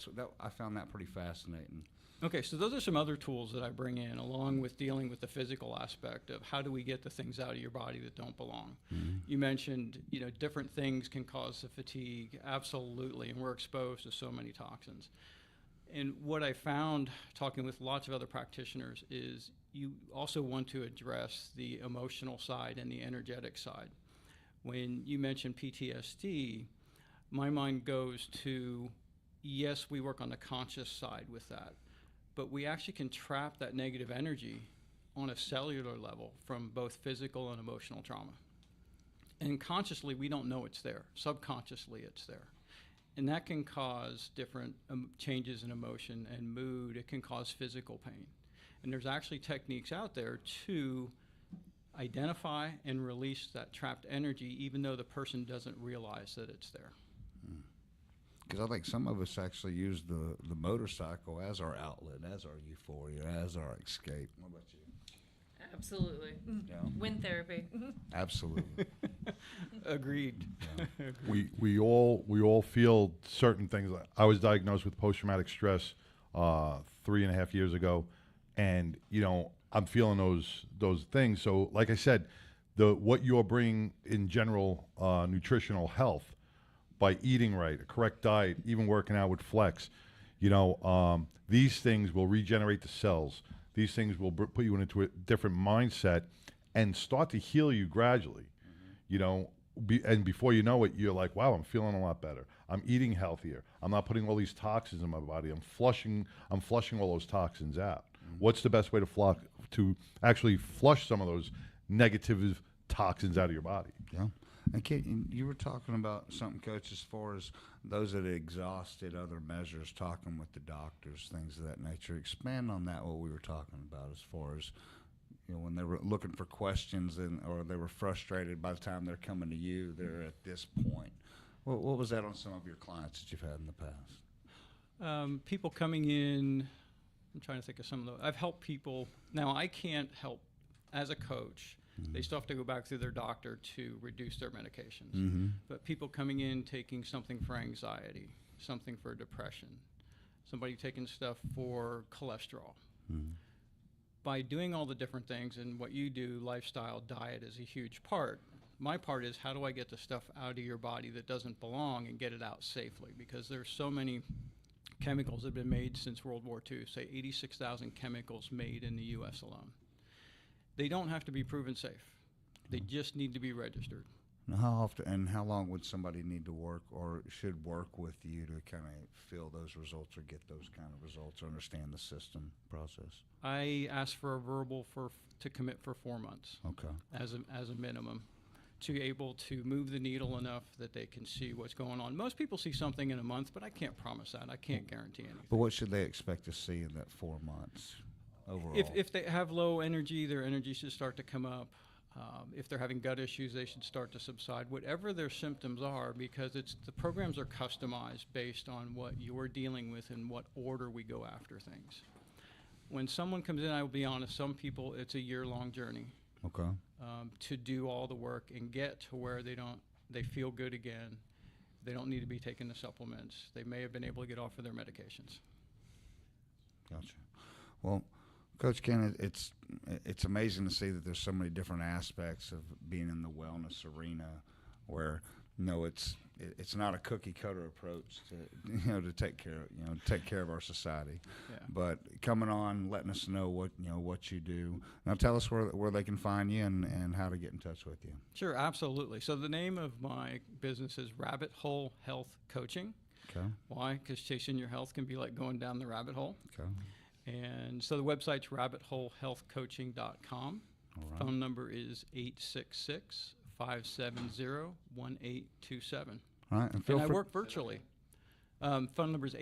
found that pretty fascinating. Okay, so those are some other tools that I bring in, along with dealing with the physical aspect of how do we get the things out of your body that don't belong. You mentioned, different things can cause the fatigue. Absolutely, and we're exposed to so many toxins. And what I found, talking with lots of other practitioners, is you also want to address the emotional side and the energetic side. When you mention PTSD, my mind goes to, yes, we work on the conscious side with that, but we actually can trap that negative energy on a cellular level from both physical and emotional trauma. And consciously, we don't know it's there. Subconsciously, it's there. And that can cause different changes in emotion and mood. It can cause physical pain. And there's actually techniques out there to identify and release that trapped energy, even though the person doesn't realize that it's there. Because I think some of us actually use the motorcycle as our outlet, as our euphoria, as our escape. What about you? Absolutely. Yeah. Wind therapy. Absolutely. Agreed. Yeah. We all feel certain things. I was diagnosed with post-traumatic stress 3.5 years ago, and I'm feeling those things. So, like I said, what you're bringing in general nutritional health by eating right, a correct diet, even working out with Flex, these things will regenerate the cells. These things will put you into a different mindset and start to heal you gradually. And before you know it, you're like, wow, I'm feeling a lot better. I'm eating healthier. I'm not putting all these toxins in my body. I'm flushing all those toxins out. What's the best way to actually flush some of those negative toxins out of your body? Yeah. And Kate, you were talking about something, Coach, as far as those that exhausted other measures, talking with the doctors, things of that nature. Expand on that, what we were talking about, as far as when they were looking for questions or they were frustrated by the time they're coming to you, they're at this point. What was that on some of your clients that you've had in the past? People coming in, I'm trying to think of some of those. I've helped people. Now, I can't help as a coach. They still have to go back through their doctor to reduce their medications. But people coming in taking something for anxiety, something for depression, somebody taking stuff for cholesterol. By doing all the different things and what you do, lifestyle, diet is a huge part. My part is, how do I get the stuff out of your body that doesn't belong and get it out safely? Because there's so many chemicals that have been made since World War II, say 86,000 chemicals made in the U.S. alone. They don't have to be proven safe. They just need to be registered. Now, how often and how long would somebody need to work or should work with you to kind of feel those results or get those kind of results or understand the system process? I ask for a verbal to commit for 4 months. Okay. As a minimum, to be able to move the needle enough that they can see what's going on. Most people see something in a month, but I can't promise that. I can't guarantee anything. But what should they expect to see in that 4 months? Overall. If they have low energy, their energy should start to come up. If they're having gut issues, they should start to subside. Whatever their symptoms are, because the programs are customized based on what you're dealing with and what order we go after things. When someone comes in, I will be honest, some people, it's a year-long journey. Okay. To do all the work and get to where they feel good again. They don't need to be taking the supplements. They may have been able to get off of their medications. Gotcha. Well, Coach Ken, it's amazing to see that there's so many different aspects of being in the wellness arena, where it's not a cookie cutter approach to take care of our society. Yeah. But coming on, letting us know what you do. Now tell us where they can find you and how to get in touch with you. Sure, absolutely. So the name of my business is Rabbit Hole Health Coaching. Okay. Why? Because chasing your health can be like going down the rabbit hole. Okay. And so the website's rabbitholehealthcoaching.com. All right. Phone number is 866-570-1827. All right. And I work virtually. Phone number is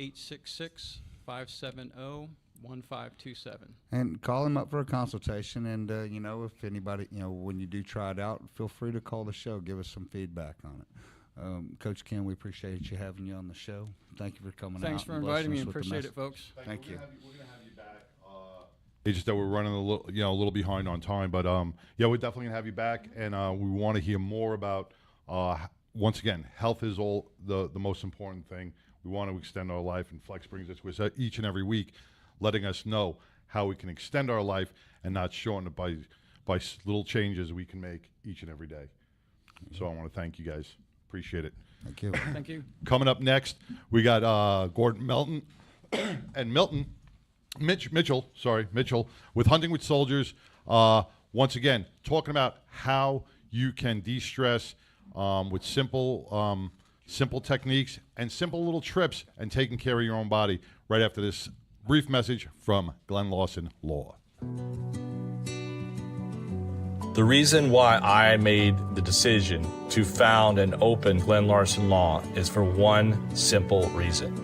866-570-1527. And call him up for a consultation. And, if anybody, when you do try it out, feel free to call the show. Give us some feedback on it. Coach Ken, we appreciate you having you on the show. Thank you for coming out. Thanks for inviting me. Appreciate it, folks. Thank you. We're gonna have you back. It's just that we're running a little behind on time, but we're definitely gonna have you back, and we want to hear more about. Once again, health is all the most important thing. We want to extend our life, and Flex brings it to us each and every week, letting us know how we can extend our life and not shorten it by little changes we can make each and every day. So I want to thank you guys. Appreciate it. Thank you. Thank you. Coming up next, we got Gordon Melton and Mitchell with Hunting with Soldiers. Once again, talking about how you can de-stress with simple techniques and simple little trips and taking care of your own body right after this brief message from Glen Larson Law. The reason why I made the decision to found and open Glen Larson Law is for one simple reason.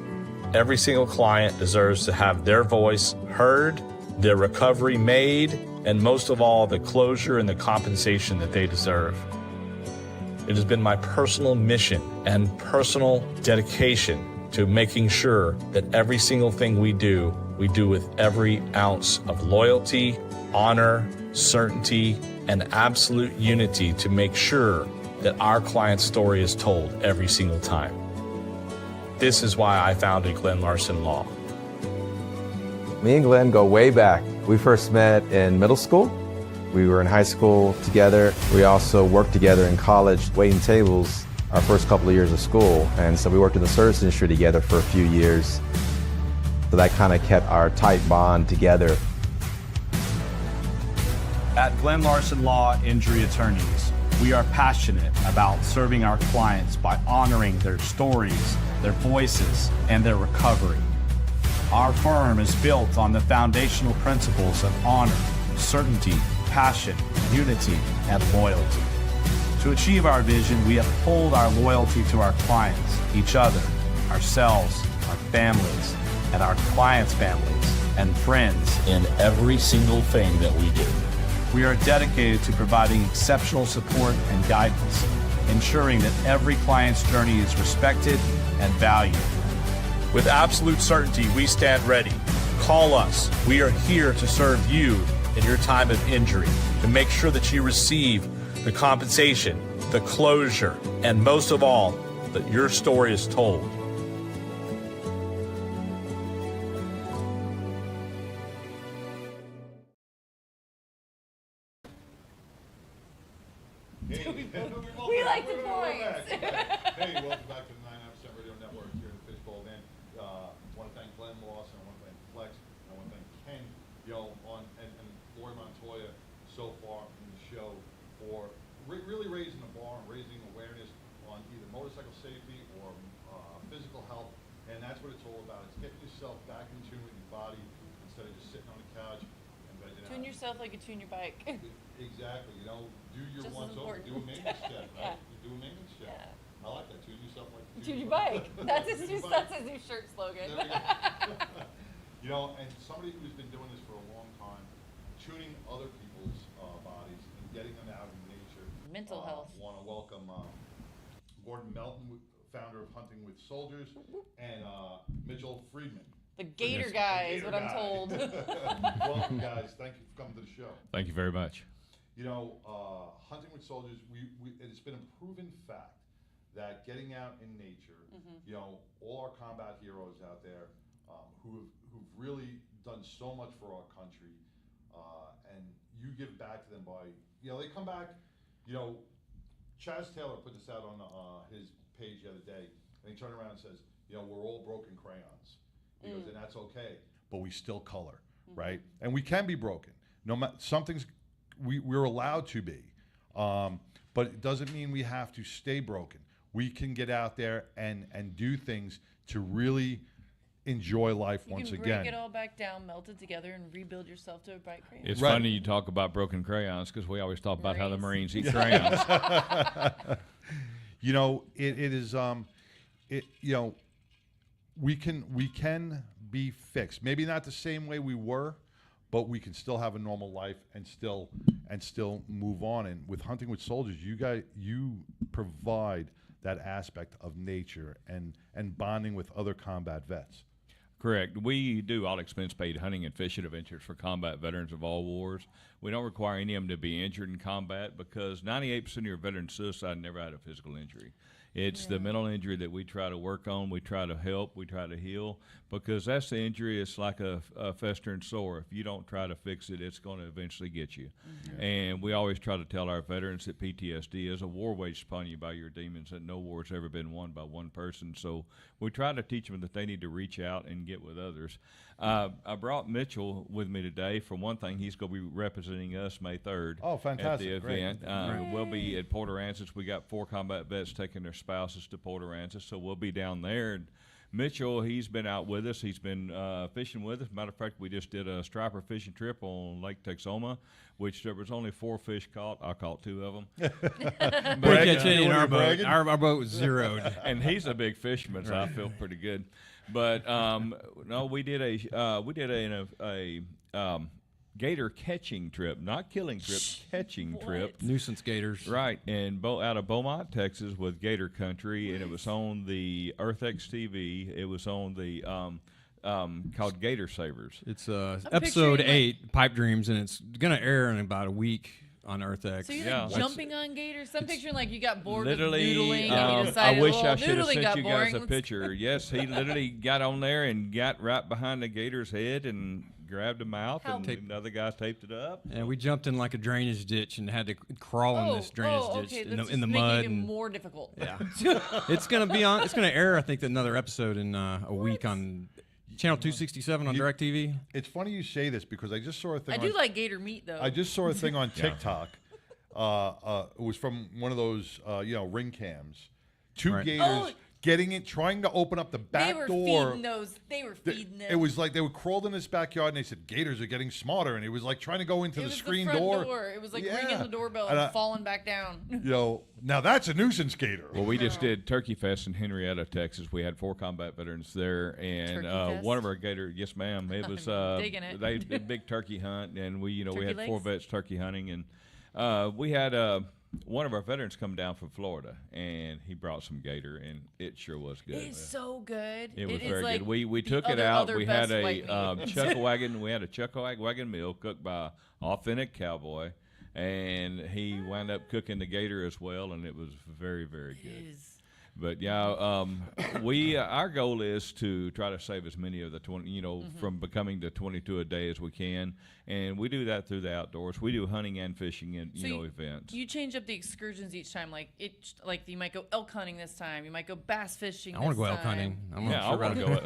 Every single client deserves to have their voice heard, their recovery made, and most of all, the closure and the compensation that they deserve. It has been my personal mission and personal dedication to making sure that every single thing we do with every ounce of loyalty, honor, certainty, and absolute unity to make sure that our client's story is told every single time. This is why I founded Glen Larson Law. Me and Glenn go way back. We first met in middle school. We were in high school together. We also worked together in college, waiting tables our first couple of years of school. And so we worked in the service industry together for a few years. So that kind of kept our tight bond together. At Glen Larson Law Injury Attorneys, we are passionate about serving our clients by honoring their stories, their voices, and their recovery. Our firm is built on the foundational principles of honor, certainty, passion, unity, and loyalty. To achieve our vision, we uphold our loyalty to our clients, each other, ourselves, our families, and our clients' families and friends In every single thing that we do. We are dedicated to providing exceptional support and guidance, ensuring that every client's journey is respected and valued. With absolute certainty, we stand ready. Call us. We are here to serve you in your time of injury, to make sure that you receive the compensation, the closure, and most of all, that your story is told. We like the points. Hey, welcome back to the 99% Radio Network here in the Fishbowl, man. I want to thank Glen Larson, I want to thank Flex, I want to thank Ken, and Laurie Montoya so far in the show for really raising the bar and raising awareness on either motorcycle safety or physical health, and that's what it's all about. It's getting yourself back in tune with your body instead of just sitting on the couch and vegging out. Tune yourself like you tune your bike. Exactly, do your Just as once over, important. do a maintenance check, right? Yeah. You do a maintenance check. Yeah. I like that. Tune yourself like you Tune your bike. That's his Tune new, your that's bike. his new shirt slogan. There we go. And somebody who's been doing this for a long time, tuning other people's bodies and getting them out in nature. Mental health. Want to welcome Gordon Melten, founder of Hunting with Soldiers, and Mitchell Friedman. The Gator guy is what I'm told. Welcome, guys. Thank you for coming to the show. Thank you very much. Hunting with Soldiers, it's been a proven fact that getting out in nature, all our combat heroes out there who've really done so much for our country, and you give back to them by, they come back, Chaz Taylor put this out on his page the other day, and he turned around and says, we're all broken crayons. He goes, and that's okay, but we still color, right? And we can be broken. No matter we're allowed to be, but it doesn't mean we have to stay broken. We can get out there and do things to really enjoy life once You can again. break it all back down, melt it together, and rebuild yourself to a bright crayon. It's Right. funny you talk about broken crayons because we always talk about how the Marines. Marines eat crayons. It is we can be fixed. Maybe not the same way we were, but we can still have a normal life and still move on. And with Hunting with Soldiers, you provide that aspect of nature and bonding with other combat vets. Correct. We do all expense paid hunting and fishing adventures for combat veterans of all wars. We don't require any of them to be injured in combat because 98% of your veterans suicide never had a physical injury. It's the mental injury that we try to work on. We try to help. We try to heal because that's the injury. It's like a festering sore. If you don't try to fix it, it's going to eventually get you. Mm-hmm. And we always try to tell our veterans that PTSD is a war waged upon you by your demons, that no war has ever been won by one person. So we try to teach them that they need to reach out and get with others. I brought Mitchell with me today. For one thing, he's going to be representing us May 3rd. Oh, fantastic. At the event. Great. We'll be at Port Aransas. We got 4 combat vets taking their spouses to Port Aransas, so we'll be down there. And Mitchell, he's been out with us. He's been fishing with us. Matter of fact, we just did a striper fishing trip on Lake Texoma, which there was only 4 fish caught. I caught 2 of them. We catch any in our boat. Our boat was zeroed. And he's a big fisherman, so I feel pretty good. But no, we did a gator catching trip, not killing trip, catching trip. Nuisance gators. Right, and out of Beaumont, Texas, with Gator Country, and it was on the EarthX TV. It was on the called Gator Savers. It's episode 8, Pipe Dreams, and it's gonna air in about a week on EarthX. So you're jumping on gators? I'm picturing like you got bored literally, with noodling and you decided, I wish I should have noodling sent you guys boring. a picture. Yes, he literally got on there and got right behind the gator's head and grabbed him out, and another guy taped it up. And we jumped in like a drainage ditch and had to crawl in this drainage ditch in the mud. It even more difficult. Yeah, it's gonna air. I think another episode in a week on Channel 267 on DirecTV. It's funny you say this because I just saw a thing. I do like gator meat though. I just saw a thing on TikTok. It was from one of those ring cams. 2 gators trying to open up the back door. They were feeding them. It was like they were crawled in this backyard, and they said gators are getting smarter, and it was like trying to go into the screen door. It was like ringing the doorbell and falling back down. Now that's a nuisance gator. Well, we just did Turkey Fest in Henrietta, Texas. We had 4 combat veterans there, and one of our gator, yes, ma'am, it was digging it. they did big turkey hunt, and we had legs? 4 vets turkey hunting, and we had one of our veterans come down from Florida, and he brought some gator, and it sure was good. It's so good. It was very good. We took it out. We had a chuckle wagon. We had a chuckle wagon meal cooked by an authentic cowboy, and he wound up cooking the gator as well, and it was very, very good. But our goal is to try to save as many of the 20, from becoming the 22 a day as we can, and we do that through the outdoors. We do hunting and fishing and events. You change up the excursions each time. Like you might go elk hunting this time. You might go bass fishing. I want to go elk hunting. I want to go.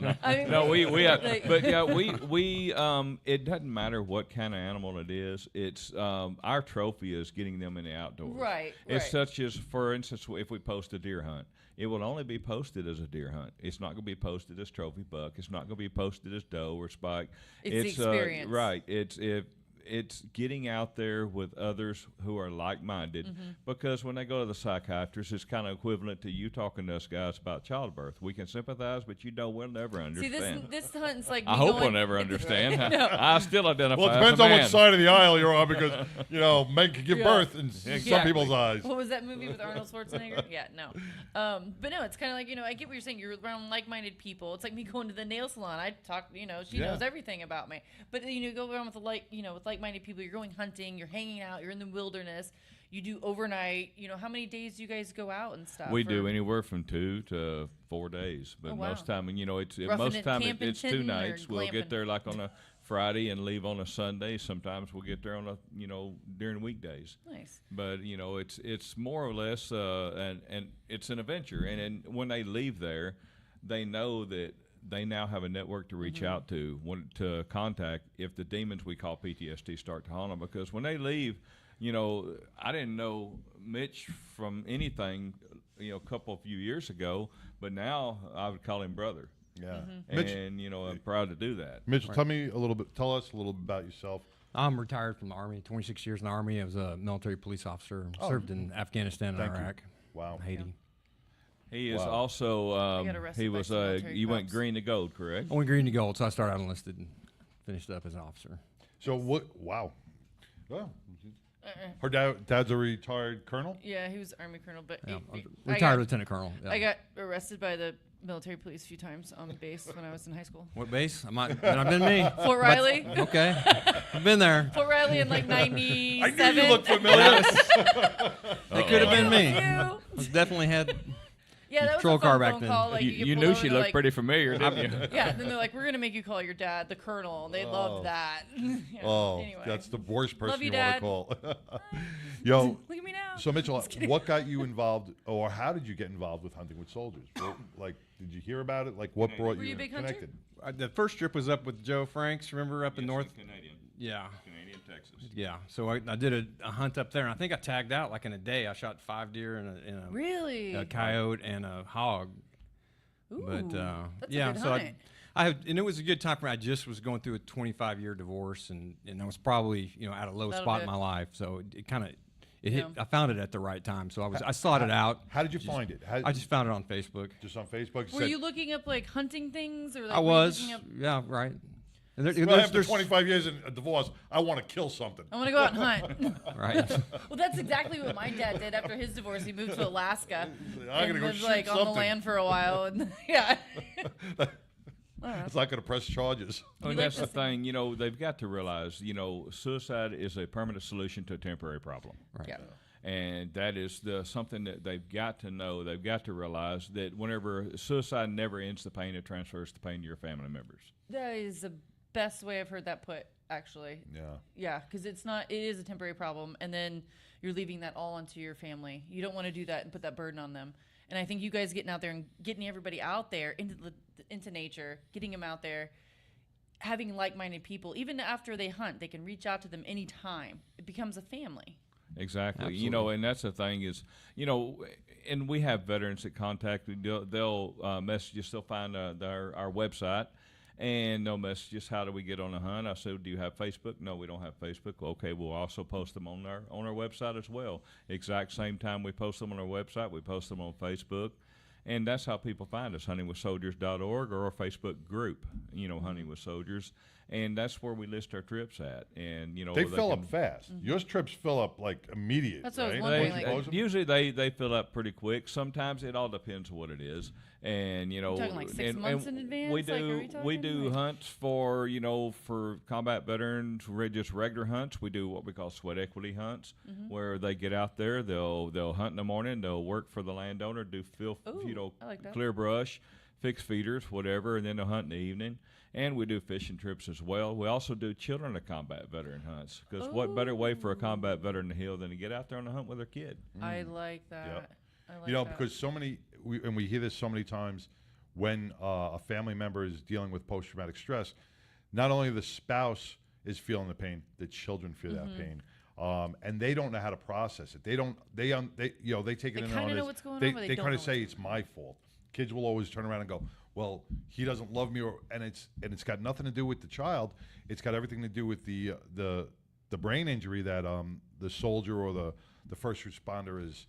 No, we it doesn't matter what kind of animal it is. It's our trophy is getting them in the outdoors. Right. It's such as, for instance, if we post a deer hunt. It will only be posted as a deer hunt. It's not going to be posted as trophy buck. It's not going to be posted as doe or spike. It's the experience. Right. It's getting out there with others who are like-minded, because when they go to the psychiatrist, it's kind of equivalent to you talking to us guys about childbirth. We can sympathize, but we'll never understand. See, this hunt's like I hope we'll never understand. No. I still identify. Well, it depends on what side of the aisle you're on, because men can give birth in some people's eyes. What was that movie with Arnold Schwarzenegger? Yeah, no. But no, it's kind of like I get what you're saying. You're around like-minded people. It's like me going to the nail salon. I talk, she knows everything about me. But you go around with like-minded people. You're going hunting, you're hanging out, you're in the wilderness, you do overnight. How many days do you guys go out and stuff? We do anywhere from 2 to 4 days, but most time, it's 2 nights. We'll get there like on a Friday and leave on a Sunday. Sometimes we'll get there on a during weekdays. Nice. But it's more or less and it's an adventure, and when they leave there, they know that they now have a network to reach out to contact if the demons we call PTSD start to haunt them. Because when they leave, I didn't know Mitch from anything, a few years ago, but now I would call him brother. Yeah. And I'm proud to do that. Mitchell, tell us a little bit about yourself. I'm retired from the Army, 26 years in the Army. I was a military police officer, served in Afghanistan and Iraq. Wow. Haiti. Yeah. He is also, he was, you went green to gold, correct? I went green to gold, so I started out enlisted and finished up as an officer. So wow. Well, her dad's a retired colonel? Yeah, he was Army colonel, but retired lieutenant colonel. Yeah. I got arrested by the military police a few times on base when I was in high school. What base? I've been me. Fort Riley. Okay. I've been there. Fort Riley in like 97. I knew you looked familiar. It could have been me. I definitely had... Yeah, that was patrol a car fun back phone then. call. Like, you knew she looked pretty familiar, didn't you? Yeah, and then they're like, we're going to make you call your dad the colonel. They loved that. Anyway. That's the worst person Love you, want Dad. to call. Yo, look at me now. So Mitchell, what got you involved, or how did you get involved with hunting with soldiers? Did you hear about it? Like, what brought you connected? The first trip was up with Joe Franks, remember, up in North? Canadian. Yeah. Canadian, Texas. Yeah, so I did a hunt up there, and I think I tagged out like in a day. I shot 5 deer and really? a coyote and a hog. Ooh, but that's yeah, a good so hunt. and it was a good time for me. I just was going through a 25-year divorce, and I was probably at a low That'll spot do in it. my life. So it kind of hit. Yeah. I found it at the right time. So I sought it out. How did you find it? I just found it on Facebook. Just on Facebook. Were you looking up like hunting things, or like I were you was, looking up, yeah, right. And Well, after 25 years in a divorce, I want to kill something. I want to go out and hunt. Right. Well, that's exactly what my dad did after his divorce. He moved to Alaska I'm and gonna go lived shoot like on the something. land for a while, and yeah. It's not going to press charges. Well, that's the thing. They've got to realize. Suicide is a permanent solution to a temporary problem. Right. Yeah. And that is something that they've got to know. They've got to realize that whenever suicide never ends the pain, it transfers the pain to your family members. That is the best way I've heard that put, actually. Yeah. Yeah, because it is a temporary problem, and then you're leaving that all onto your family. You don't want to do that and put that burden on them. And I think you guys getting out there and getting everybody out there into nature, getting them out there, having like-minded people, even after they hunt, they can reach out to them anytime. It becomes a family. Exactly. Absolutely. And that's the thing is, and we have veterans that contact. They'll message us. They'll find our website, and they'll message us. How do we get on a hunt? I said, do you have Facebook? No, we don't have Facebook. Okay, we'll also post them on our website as well. Exact same time we post them on our website, we post them on Facebook. And that's how people find us, huntingwithsoldiers.org, or our Facebook group, Hunting with Soldiers. And that's where we list our trips at. And, They fill up fast. Yours trips fill up like immediate. That's what I was right? wondering, Usually they fill up pretty quick. Sometimes it all depends on what it is. And, talking like 6 months in advance? We Like, do, are we talking? we do hunts for, for combat veterans, just regular hunts. We do what we call sweat equity hunts, where they get out there, they'll hunt in the morning, they'll work for the landowner, do I like that. clear brush, fix feeders, whatever, and then they'll hunt in the evening. And we do fishing trips as well. We also do children of combat veteran hunts, because what better way for a combat veteran to heal than to get out there on a hunt with their kid? I like that. Yep. I like that. Because so many, we hear this so many times when a family member is dealing with post-traumatic stress, not only the spouse is feeling the pain, the children feel that pain. And they don't know how to process it. They take it in kinda on know this. what's going they on, but they they don't kind know of say what's it's my fault. Kids will always turn around and go, well, he doesn't love me, and it's got nothing to do with the child. It's got everything to do with the brain injury that the soldier or the first responder is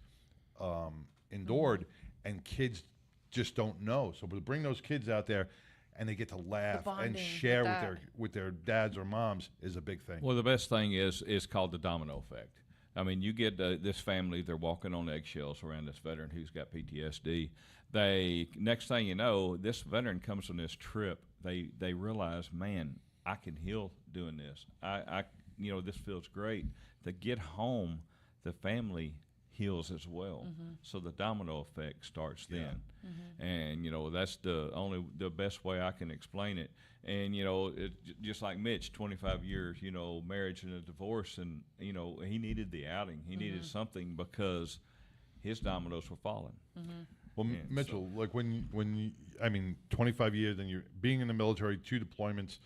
endured, and kids just don't know. So to bring those kids out there, and they get to laugh and bonding share with with their dads or moms is a big thing. Well, the best thing is called the domino effect. I mean, you get this family, they're walking on eggshells around this veteran who's got PTSD. Next thing you know, this veteran comes on this trip. They realize, man, I can heal doing this. This feels great. To get home, the family heals as well. So the domino effect starts then. And that's the best way I can explain it. And just like Mitch, 25 years, marriage and a divorce, and he needed the outing. He needed something because his dominoes were falling. Well, Mitchell, like when 25 years, and you're being in the military, 2 deployments,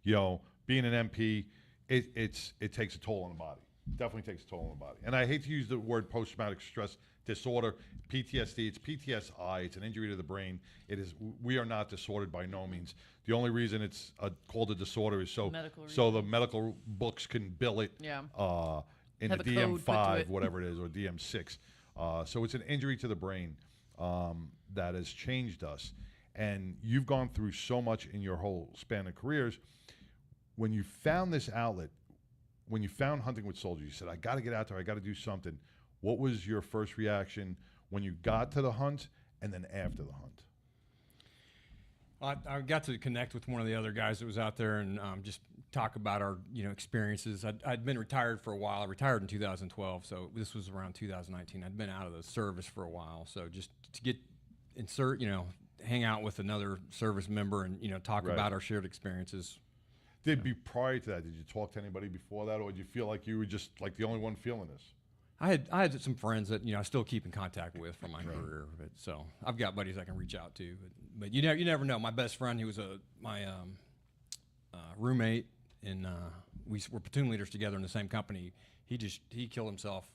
being an MP, it takes a toll on the body. Definitely takes a toll on the body. And I hate to use the word post-traumatic stress disorder, PTSD. It's PTSI. It's an injury to the brain. We are not disordered by no means. The only reason it's called a disorder is so the medical books can bill it in Have the a code put to DM5, it. whatever it is, or DM6. So it's an injury to the brain that has changed us. And you've gone through so much in your whole span of careers. When you found this outlet, when you found Hunting with Soldiers, you said, I got to get out there, I got to do something. What was your first reaction when you got to the hunt and then after the hunt? I got to connect with one of the other guys that was out there and just talk about our experiences. I'd been retired for a while. I retired in 2012, so this was around 2019. I'd been out of the service for a while, so just to hang out with another service member and talk about our shared experiences. Prior to that, did you talk to anybody before that, or did you feel like you were just like the only one feeling this? I had some friends that I still keep in contact with from my career, so I've got buddies I can reach out to. But you never know. My best friend, he was my roommate, and we were platoon leaders together in the same company. he killed himself,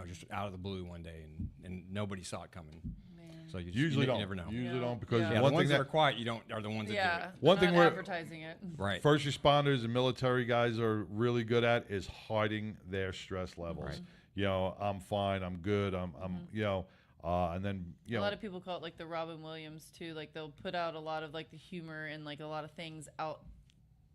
just out of the blue one day, and nobody saw it coming. Man. So you Usually don't. never know. Usually don't, because Yeah, one the ones thing that are quiet, you don't are the ones that do it. One thing we're advertising it. Right. First responders and military guys are really good at is hiding their stress levels. Right. I'm fine, I'm good, I'm and then a lot of people call it like the Robin Williams too. Like they'll put out a lot of like the humor and like a lot of things out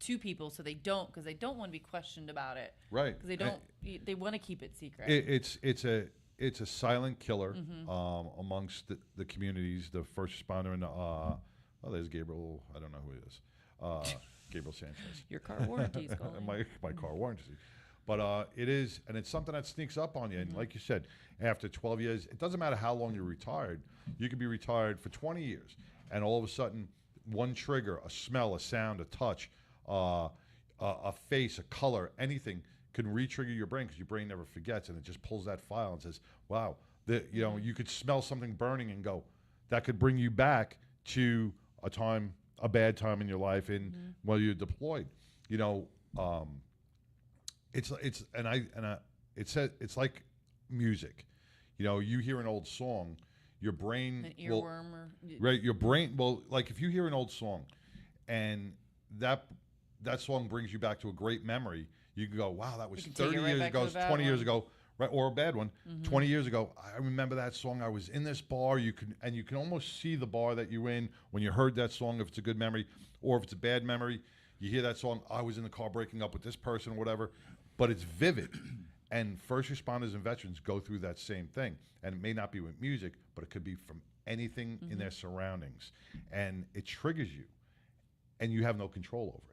to people, so they don't, because they don't want to be questioned about it. Right. Because they don't. They want to keep it secret. It's a silent killer amongst the communities. The first responder and there's Gabriel. I don't know who he is. Gabriel Sanchez. Your car warranty's calling. my car warranty. But it is, and it's something that sneaks up on you. And like you said, after 12 years, it doesn't matter how long you're retired. You could be retired for 20 years, and all of a sudden, one trigger, a smell, a sound, a touch, a face, a color, anything can re-trigger your brain, because your brain never forgets, and it just pulls that file and says, wow, you could smell something burning and go, that could bring you back to a bad time in your life while you're deployed. It's like music. You hear an old song, your brain an earworm right, your brain like if you hear an old song and that song brings you back to a great memory, you can go, wow, that was 30 years ago, 20 years ago, right, or a bad one. 20 years ago, I remember that song. I was in this bar. You can almost see the bar that you're in when you heard that song, if it's a good memory, or if it's a bad memory. You hear that song, I was in the car breaking up with this person or whatever, but it's vivid. And first responders and veterans go through that same thing. And it may not be with music, but it could be from anything in their surroundings. And it triggers you, and you have no control over it.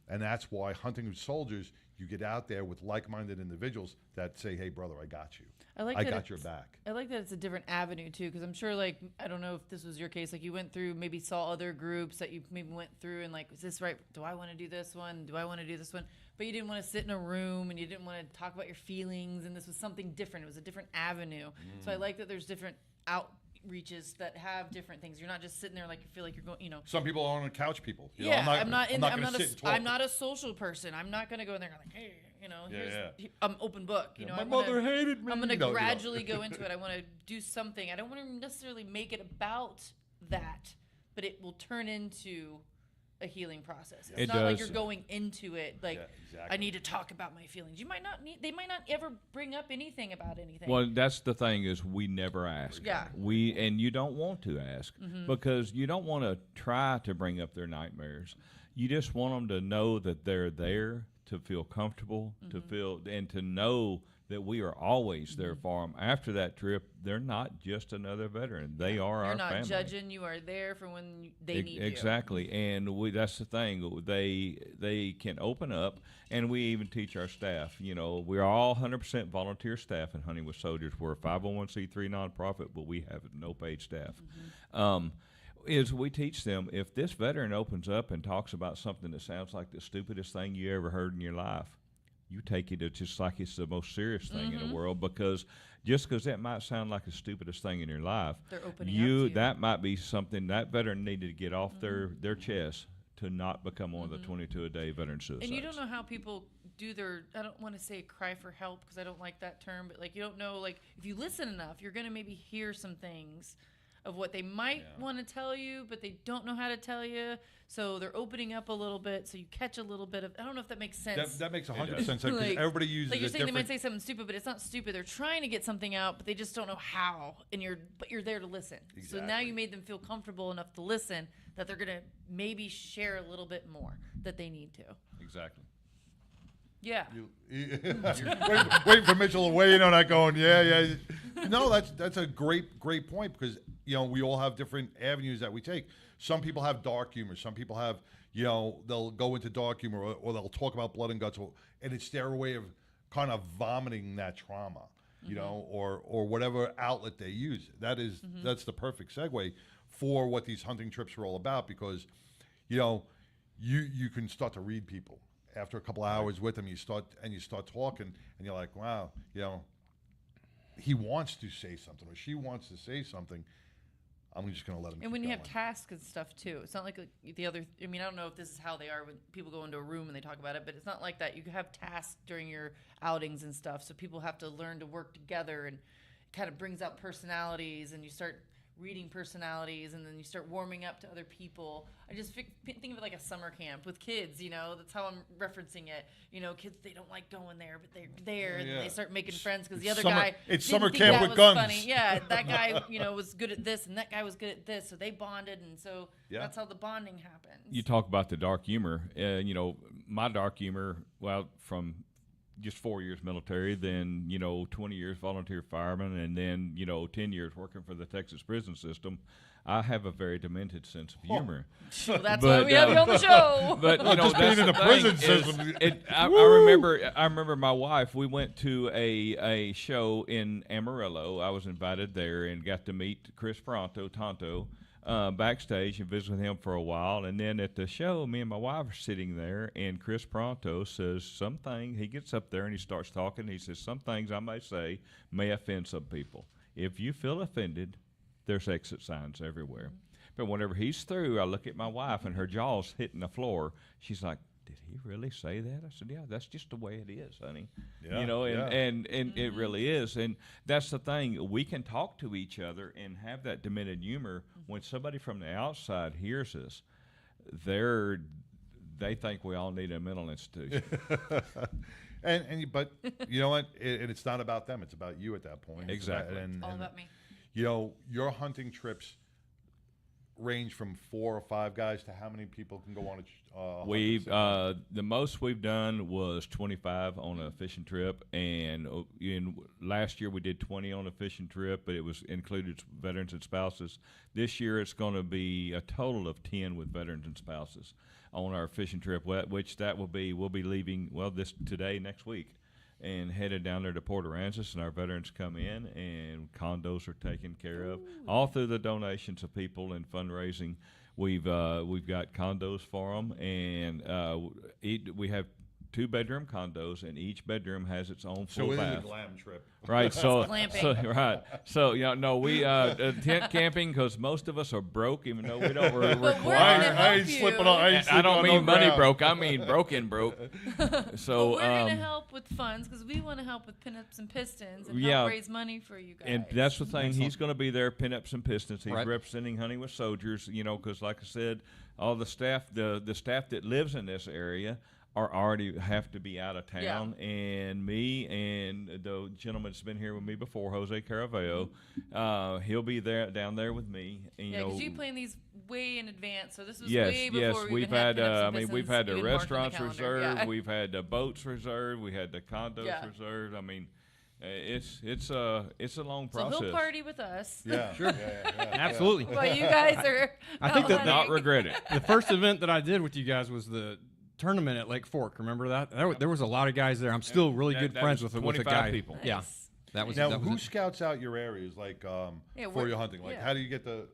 And that's why hunting with soldiers, you get out there with like-minded individuals that say, hey, brother, I got you. I got your back. I like that it's a different avenue too, because I'm sure, like, I don't know if this was your case, like you went through, maybe saw other groups that you maybe went through and like, is this right? Do I want to do this one? Do I want to do this one? But you didn't want to sit in a room and you didn't want to talk about your feelings, and this was something different. It was a different avenue. So I like that there's different outreaches that have different things. You're not just sitting there like you feel like you're going, Some people are on the couch people. I'm not a social person. I'm not going to go in there like, hey, I'm open book. My mother hated me. I'm going to gradually go into it. I want to do something. I don't want to necessarily make it about that, but it will turn into a healing process. It's not like you're going into it like, I need to talk about my feelings. They might not ever bring up anything about anything. Well, that's the thing, is we never ask. Yeah. And you don't want to ask because you don't want to try to bring up their nightmares. You just want them to know that they're there, to feel comfortable, to feel, and to know that we are always there for them. After that trip, they're not just another veteran. They are our family. You're not judging. You are there for when they need you. Exactly. And that's the thing. They can open up, and we even teach our staff. We're all 100% volunteer staff in Hunting with Soldiers. We're a 501c3 nonprofit, but we have no paid staff. Is we teach them, if this veteran opens up and talks about something that sounds like the stupidest thing you ever heard in your life, you take it just like it's the most serious thing in the world, because just because that might sound like the stupidest thing in your life, they're opening up to you. That might be something that veteran needed to get off their chest to not become one of the 22-a-day veteran suicides. And you don't know how people do their, I don't want to say cry for help because I don't like that term, but like you don't know, like if you listen enough, you're going to maybe hear some things of what they might want to tell you, but they don't know how to tell you. So they're opening up a little bit, so you catch a little bit of. I don't know if that makes sense. That makes 100% sense, because everybody uses like you're it saying, different. they might say something stupid, but it's not stupid. They're trying to get something out, but they just don't know how. But you're there to listen. Exactly. So now you made them feel comfortable enough to listen that they're gonna maybe share a little bit more that they need to. Exactly. Yeah. Waiting for Mitchell to weigh in on that, going, yeah. No, that's a great point, because we all have different avenues that we take. Some people have dark humor. Some people have, they'll go into dark humor, or they'll talk about blood and guts, and it's their way of kind of vomiting that trauma, or whatever outlet they use. That's the perfect segue for what these hunting trips are all about, because you can start to read people. After a couple of hours with them, you start talking, and you're like, wow, he wants to say something, or she wants to say something, I'm just going to let them. And when you have tasks and stuff too, it's not like the other. I mean, I don't know if this is how they are when people go into a room and they talk about it, but it's not like that. You have tasks during your outings and stuff, so people have to learn to work together, and it kind of brings out personalities, and you start reading personalities, and then you start warming up to other people. I just think of it like a summer camp with kids, you know. That's how I'm referencing it. You know, kids, they don't like going there, but they're there, and they start making friends because the other guy it's didn't summer think camp that with was guns. funny. Yeah, that guy, you know, was good at this, and that guy was good at this, so they bonded, and so that's how the bonding happens. You talk about the dark humor. You know, my dark humor, well, from just 4 years military, then, you know, 20 years volunteer fireman, and then, you know, 10 years working for the Texas prison system. I have a very demented sense of humor. So that's why we have you on the show. But you know, just being in the prison system. I remember my wife. We went to a show in Amarillo. I was invited there and got to meet Chris Tonto, backstage and visit with him for a while. And then at the show, me and my wife are sitting there, and Chris Pronto says something. He gets up there and he starts talking. He says, some things I may say may offend some people. If you feel offended, there's exit signs everywhere. But whenever he's through, I look at my wife, and her jaw's hitting the floor. She's like, did he really say that? I said, yeah, that's just the way it is, honey. Yeah, you know, and it really is. And that's the thing. We can talk to each other and have that demented humor. When somebody from the outside hears us, they think we all need a mental institution. But you know what? It's not about them. It's about you at that point. Exactly. It's all about me. You know, your hunting trips range from 4 or 5 guys to how many people can go on a we've the most we've done was 25 on a fishing trip, and last year we did 20 on a fishing trip, but it was included veterans and spouses. This year it's going to be a total of 10 with veterans and spouses on our fishing trip, which we'll be leaving next week, and headed down there to Port Aransas, and our veterans come in, and condos are taken care of, all through the donations of people and fundraising. We've got condos for them, and we have 2-bedroom condos, and each bedroom has its own full bath. So it is a glam trip, right? So we tent camping, because most of us are broke, even though we don't require. I ain't slipping on. I don't mean money broke. I mean broken broke. So we're gonna help with funds, because we want to help with pinups and pistons and help raise money for you guys. And that's the thing. He's going to be there, pinups and pistons. He's representing Hunting with Soldiers. You know, because like I said, all the staff, the staff that lives in this area are already have to be out of town, and me and the gentleman that's been here with me before, Jose Caravello, he'll be down there with me. And, because you plan these way in advance, so this was way before we've had. We've had the restaurants reserved, we've had the boats reserved, we had the condos reserved. I mean, it's a long process. So he'll party with us. Yeah, sure, absolutely. But you guys are. I think that not regret it. The first event that I did with you guys was the tournament at Lake Fork. Remember that? There was a lot of guys there. I'm still really good friends with a guy. People. Nice. Yeah. That was who scouts out your areas for your hunting? Like, how do you get do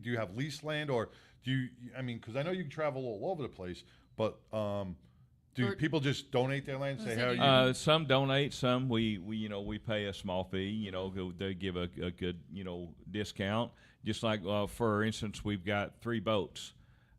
you have leased land, or do you? I mean, because I know you can travel all over the place, but do people just donate their land? Say how you? Some donate, some we pay a small fee. They give a good discount. Just like for instance, we've got 3 boats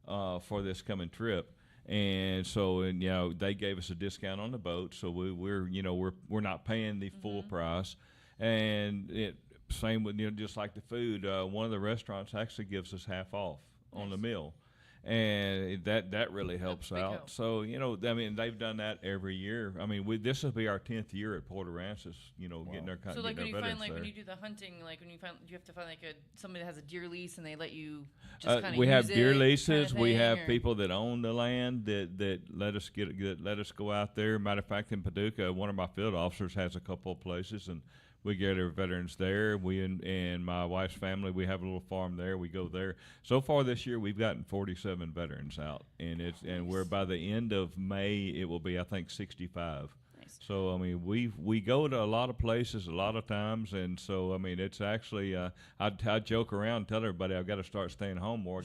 for this coming trip. And so, they gave us a discount on the boat, so we're not paying the full price. And same with just like the food. One of the restaurants actually gives us half off on the meal, and that really helps out. Help. So I mean, they've done that every year. I mean, this will be our 10th year at Port Aransas. Getting our so like when you find there. when you do the hunting, like when you have to find somebody that has a deer lease, and they let you just kind of we have deer kind leases. of We thing, have people that own the land that let us go out there. Matter of fact, in Paducah, one of my field officers has a couple of places, and we get our veterans there. We and my wife's family, we have a little farm there. We go there. So far this year, we've gotten 47 veterans out, and we're by the end of May, it will be, I think, 65. Nice. So I mean, we go to a lot of places a lot of times, and so I mean, it's actually I joke around and tell everybody I've got to start staying home more. I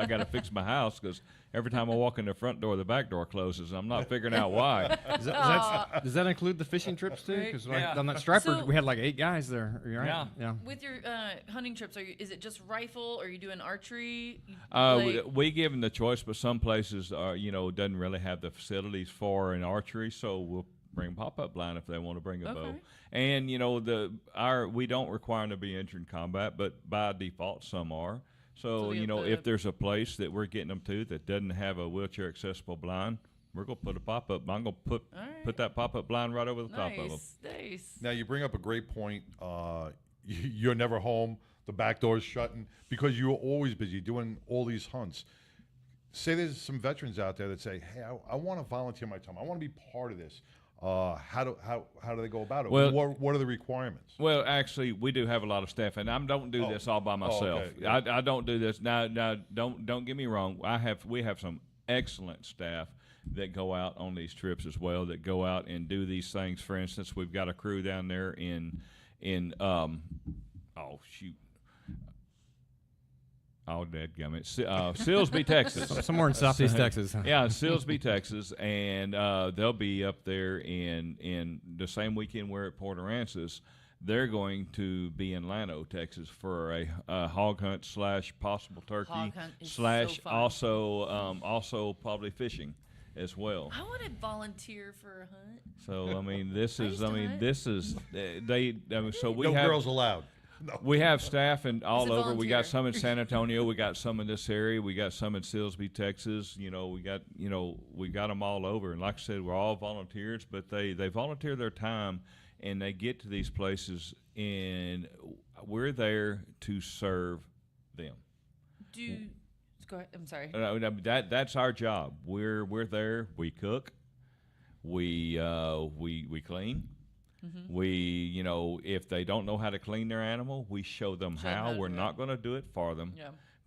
got to fix my house because every time I walk in the front door, the back door closes. I'm not figuring out why. Does that include the fishing trips too? Because on that striper, we had like 8 guys there. Right? Yeah. With your hunting trips, is it just rifle, or are you doing archery? We give them the choice, but some places are doesn't really have the facilities for an archery, so we'll bring pop-up blind if they want to bring a bow. And we don't require them to be injured in combat, but by default some are. So if there's a place that we're getting them to that doesn't have a wheelchair accessible blind, we're gonna put a pop-up. I'm gonna put that pop-up blind right over the top of them. Nice. Now you bring up a great point. You're never home. The back door's shutting because you're always busy doing all these hunts. Say there's some veterans out there that say, "Hey, I want to volunteer my time. I want to be part of this." How do they go about it? Well, what are the requirements? Well, actually, we do have a lot of staff, and I don't do this all by myself. Okay, yeah. I don't do this. Now, don't get me wrong. We have some excellent staff that go out on these trips as well. That go out and do these things. For instance, we've got a crew down there in dadgummit, Silsbee, Texas. Somewhere in Southeast Texas. Yeah, Silsbee, Texas, and they'll be up there in the same weekend we're at Port Aransas. They're going to be in Llano, Texas, for a hog hunt / possible turkey / also probably fishing as well. I want to volunteer for a hunt. So I mean, this is so we no have girls allowed. No. We have staff and all over. We got volunteer? some in San Antonio. We got some in this area. We got some in Silsbee, Texas. We got them all over. And like I said, we're all volunteers, but they volunteer their time, and they get to these places, and we're there to serve them. Go ahead. I'm sorry. That's our job. We're there. We cook. We clean. Mm-hmm. We, if they don't know how to clean their animal, we show them how. We're not going to do it for them,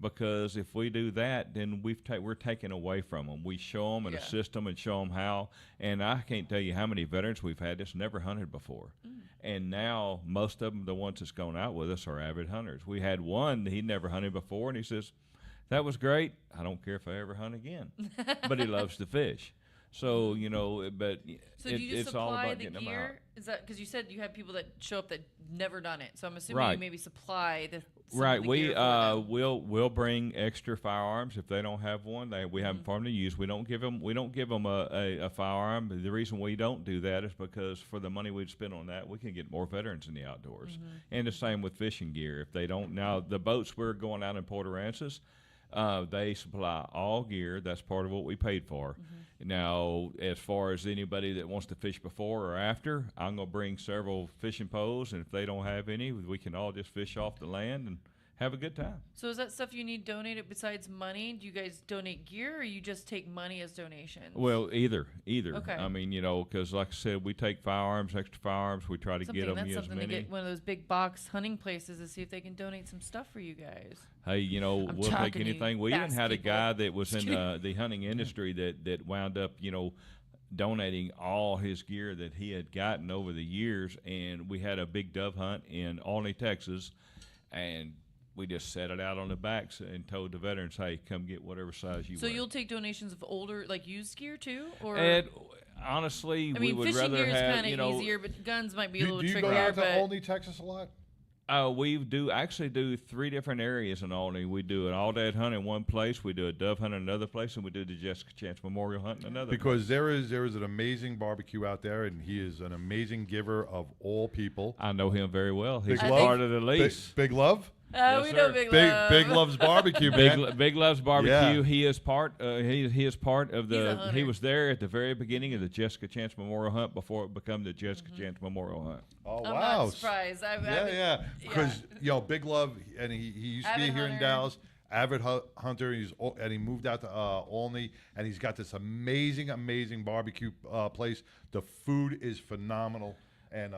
because if we do that, then we're taking away from them. We show them and assist them and show them how. And I can't tell you how many veterans we've had that's never hunted before. And now most of them, the ones that's gone out with us, are avid hunters. We had one, he'd never hunted before, and he says, "That was great. I don't care if I ever hunt again." But he loves to fish. So, but so do you just it's all supply about the getting them out. gear? Is that because you said you have people that show up that never done it? So I'm assuming you maybe supply some right. of the We gear for them. we'll bring extra firearms if they don't have one. We have them for them to use. We don't give them a firearm. The reason we don't do that is because for the money we'd spend on that, we can get more veterans in the outdoors. And the same with fishing gear. If they don't, now the boats we're going out in Port Aransas, they supply all gear. That's part of what we paid for. Now, as far as anybody that wants to fish before or after, I'm going to bring several fishing poles, and if they don't have any, we can all just fish off the land and have a good time. So is that stuff you need donated besides money? Do you guys donate gear, or you just take money as donations? Well, either. Okay. I mean, because like I said, we take firearms, extra firearms. We try to get them That's as something many. to get one of those big box hunting places to see if they can donate some stuff for you guys. Hey, we'll take anything. We even had a guy that was in the hunting industry that wound up, donating all his gear that he had gotten over the years. And we had a big dove hunt in Olney, Texas, and we just set it out on the backs and told the veterans, "Hey, come get whatever size you want." So you'll take donations of older, like used gear too, or? And honestly, we would rather fishing gear have, is kind of easier, but guns might be a little do you trickier. go out to Olney, Texas a lot? We do 3 different areas in Olney. We do an all-day hunt in one place, we do a dove hunt in another place, and we do the Jessica Chance Memorial Hunt in another because place. there is an amazing barbecue out there, and he is an amazing giver of all people. I know him very well. He's Big part of the lease. Big Love? Yes, we sir. know Big Love. Big Love's barbecue, man. Big Love's barbecue. Yeah. He is part. He is part of He's a the. hunter. He was there at the very beginning of the Jessica Chance Memorial Hunt before it became the Jessica Chance Memorial Hunt. Oh, I'm wow. not surprised. Yeah. Because, Big Love, and he used to be Avid here in hunter. Dallas, avid hunter, and he moved out to Olney, and he's got this amazing barbecue place. The food is phenomenal. And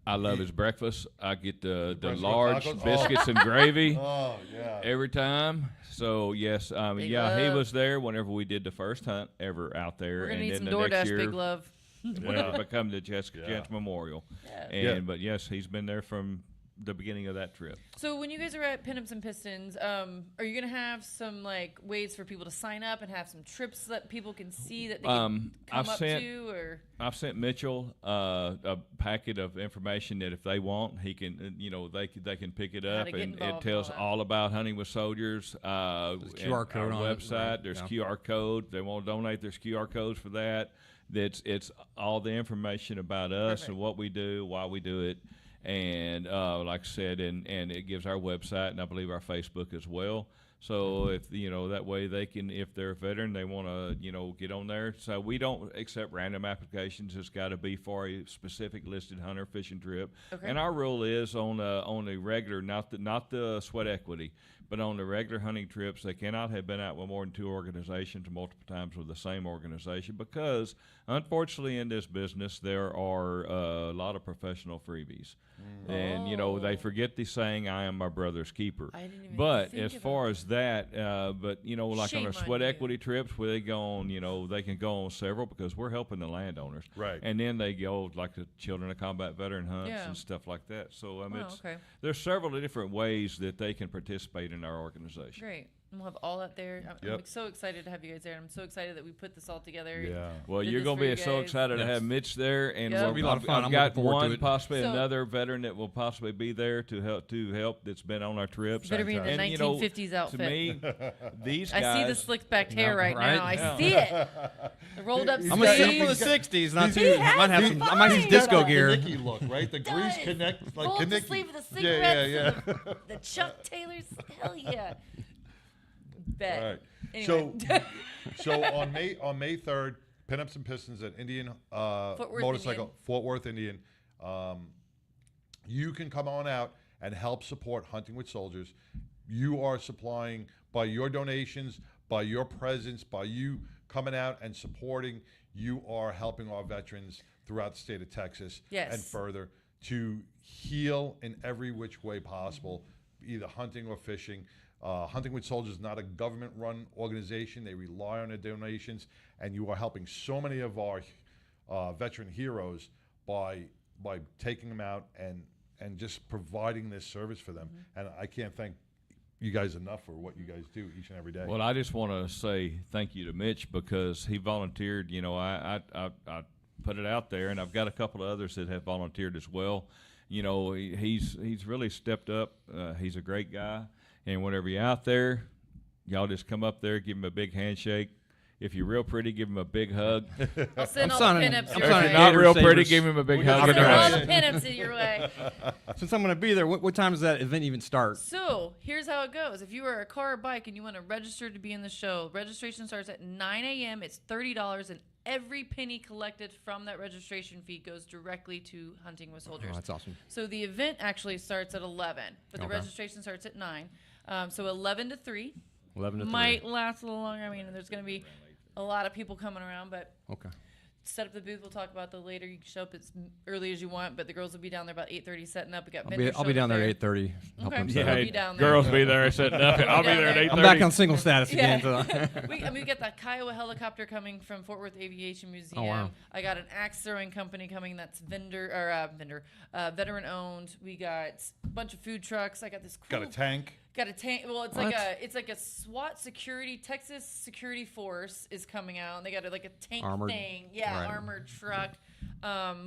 I love his breakfast. I get the breakfast large tacos? biscuits and gravy Oh, yeah. every time. So yes, Big he Love. was there whenever we did the first hunt ever out there. We're gonna and need then some the DoorDash, next year, Big Love. become the Jessica Jets Memorial. But yes, he's been there from the beginning of that trip. So when you guys are at Pinups and Pistons, are you gonna have some like ways for people to sign up and have some trips that people can see that they can come up to? Or I've sent Mitchell a packet of information that if they want, he can, they can pick it up, and it tells all about hunting with soldiers. There's QR code on our website. Right. There's QR code. They want to donate. There's QR codes for that. It's all the information about us and what we do, why we do it. And like I said, and it gives our website and I believe our Facebook as well. So if that way they can, if they're a veteran, they want to get on there. So we don't accept random applications. It's got to be for a specific listed hunter fishing trip. Okay. And our rule is on a regular, not the sweat equity, but on the regular hunting trips, they cannot have been out with more than 2 organizations multiple times with the same organization, because unfortunately in this business there are a lot of professional freebies. And they forget the saying, "I am my brother's keeper." I didn't even but think as about far as that, like Shame on our sweat equity trips where they go on, they can go on several because we're helping the landowners. Right. And And then they go like the Children of Combat Veteran hunts and stuff like that. So there's several different ways that they can participate in our organization. Great. And we'll have all that there. I'm so excited to have you guys there. I'm so excited that we put this all together. Yeah. Well, you're going to be so excited to have Mitch there, and It'll be a lot of fun. I've got one, possibly another veteran that will possibly be there to help that's been on our trips. Better be in the 1950s outfit. To me, these guys. I see the slicked back hair right now. I see it. The rolled up sleeves. I'm going to see him for the 60s. Not too. I might have some disco gear. The Kaneki look, right? The grease connect, like Rolled Kaneki. sleeve with the cigarettes and the Chuck Taylors. Hell yeah. Bet. All right. Anyway. So on May 3rd, Pinups and Pistons at Indian Motorcycle, Fort Worth Indian. You can come on out and help support Hunting with Soldiers. You are supplying, by your donations, by your presence, by you coming out and supporting, you are helping our veterans throughout the state of Texas and further to heal in every which way possible, either hunting or fishing. Hunting with Soldiers is not a government-run organization. They rely on their donations, and you are helping so many of our veteran heroes by taking them out and just providing this service for them. And I can't thank you guys enough for what you guys do each and every day. Well, I just want to say thank you to Mitch because he volunteered. I put it out there, and I've got a couple of others that have volunteered as well. He's really stepped up. He's a great guy. And whenever you're out there, y'all just come up there, give him a big handshake. If you're real pretty, give him a big hug. I'll send all the pinups your If way. you're not real pretty, give him a big hug. I'll send all the pinups your way. Since I'm going to be there, what time does that event even start? So here's how it goes. If you are a car or bike and you want to register to be in the show, registration starts at 9 a.m. It's $30, and every penny collected from that registration fee goes directly to Hunting with Soldiers. Oh, that's awesome. So the event actually starts at 11, but the registration starts at 9. So 11 to 3. 11 to 3. Might last a little longer. I mean, there's going to be a lot of people coming around, but set up the booth. We'll talk about that later. You can show up as early as you want, but the girls will be down there about 8:30 setting up. We got I'll be down there at 8:30. Okay, I'll be down there. Girls be there setting up. I'll be there at 8:30. I'm back on single status again. we got the Kiowa helicopter coming from Fort Worth Aviation Museum. Oh, wow. I got an axe throwing company coming that's veteran owned. We got a bunch of food trucks. I got this cool. Got a tank. Got a tank. Well, it's like a SWAT security. Texas Security Force is coming out, and they got a tank thing. Yeah, armored truck.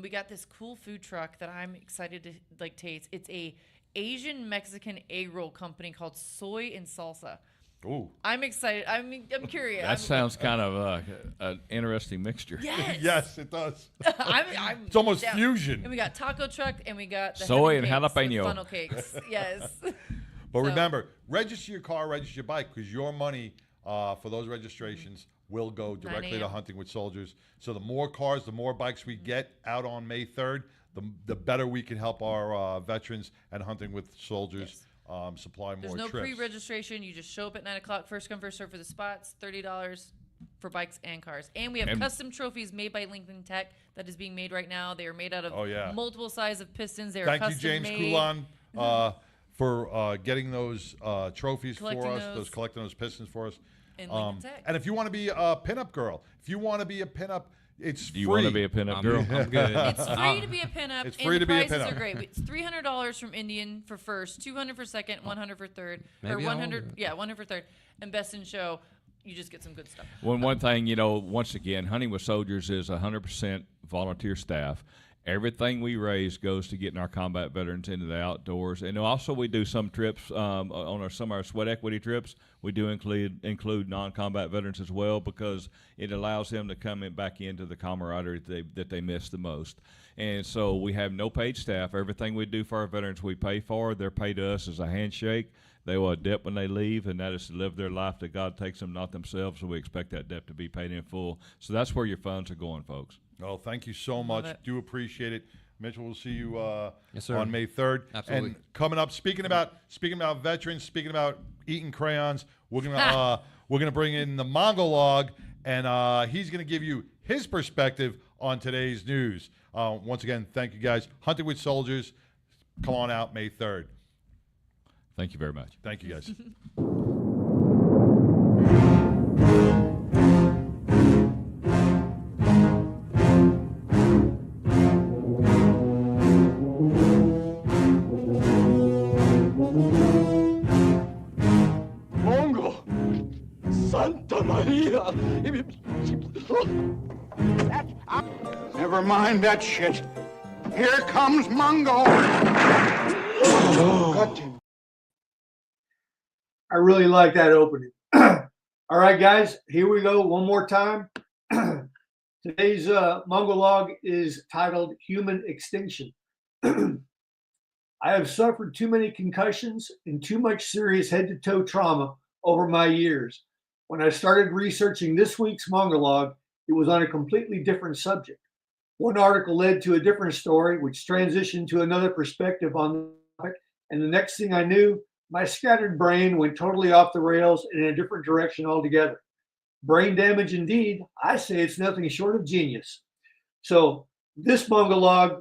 We got this cool food truck that I'm excited to taste. It's a Asian Mexican egg roll company called Soy and Salsa. Ooh. I'm excited. I'm curious. That sounds kind of an interesting mixture. Yes. Yes, it does. It's almost down. fusion. And we got taco truck, and we got the soy and heaven cakes with jalapeno funnel cakes. Yes. But remember, register your car, register your bike, because your money for those registrations will go directly to Hunting with Soldiers. So the more cars, the more bikes we get out on May 3rd, the better we can help our veterans and Hunting with Soldiers supply more trips. There's no pre-registration. You just show up at 9 o'clock. First come, first serve for the spots. $30 for bikes and cars. And we have custom trophies made by Lincoln Tech that is being made right now. They are made out of multiple sizes of pistons. They are custom made. Thank you, James Coulon, for getting those trophies for us, collecting those pistons for us. And Lincoln Tech. And if you want to be a pinup girl, if you want to be a pinup It's Do you free. want to be a pinup girl? I'm good. It's free to be a pinup. It's free and to the be a prices pinup. are great. It's $300 from Indian for first, $200 for second, $100 for third, or Maybe I will 100. do it. Yeah, $100 for third, and best in show. You just get some good stuff. One thing, you know, once again, Hunting with Soldiers is 100% volunteer staff. Everything we raise goes to getting our combat veterans into the outdoors, and also we do some trips on some of our sweat equity trips. We do include non-combat veterans as well, because it allows them to come back into the camaraderie that they miss the most. And so we have no paid staff. Everything we do for our veterans, we pay for. They're paid to us as a handshake. They will dip when they leave, and that is to live their life that God takes them, not themselves. So we expect that debt to be paid in full. So that's where your funds are going, folks. Oh, thank you so much. Do appreciate it. Mitchell, we'll see you Yes, sir. on May 3rd. Absolutely. And coming up, speaking about veterans, speaking about eating crayons, we're gonna bring in the Mongo log, and he's gonna give you his perspective on today's news. Once again, thank you guys. Hunting with Soldiers, come on out May 3rd. Thank you very much. Thank you guys. Mongo! Santa Maria! Never mind that shit. Here comes Mongo! Got him. I really like that opening. All right, guys, here we go one more time. Today's monologue is titled Human Extinction. I have suffered too many concussions and too much serious head-to-toe trauma over my years. When I started researching this week's monologue, it was on a completely different subject. One article led to a different story, which transitioned to another perspective on the topic, and the next thing I knew, my scattered brain went totally off the rails in a different direction altogether. Brain damage indeed. I say it's nothing short of genius. So this monologue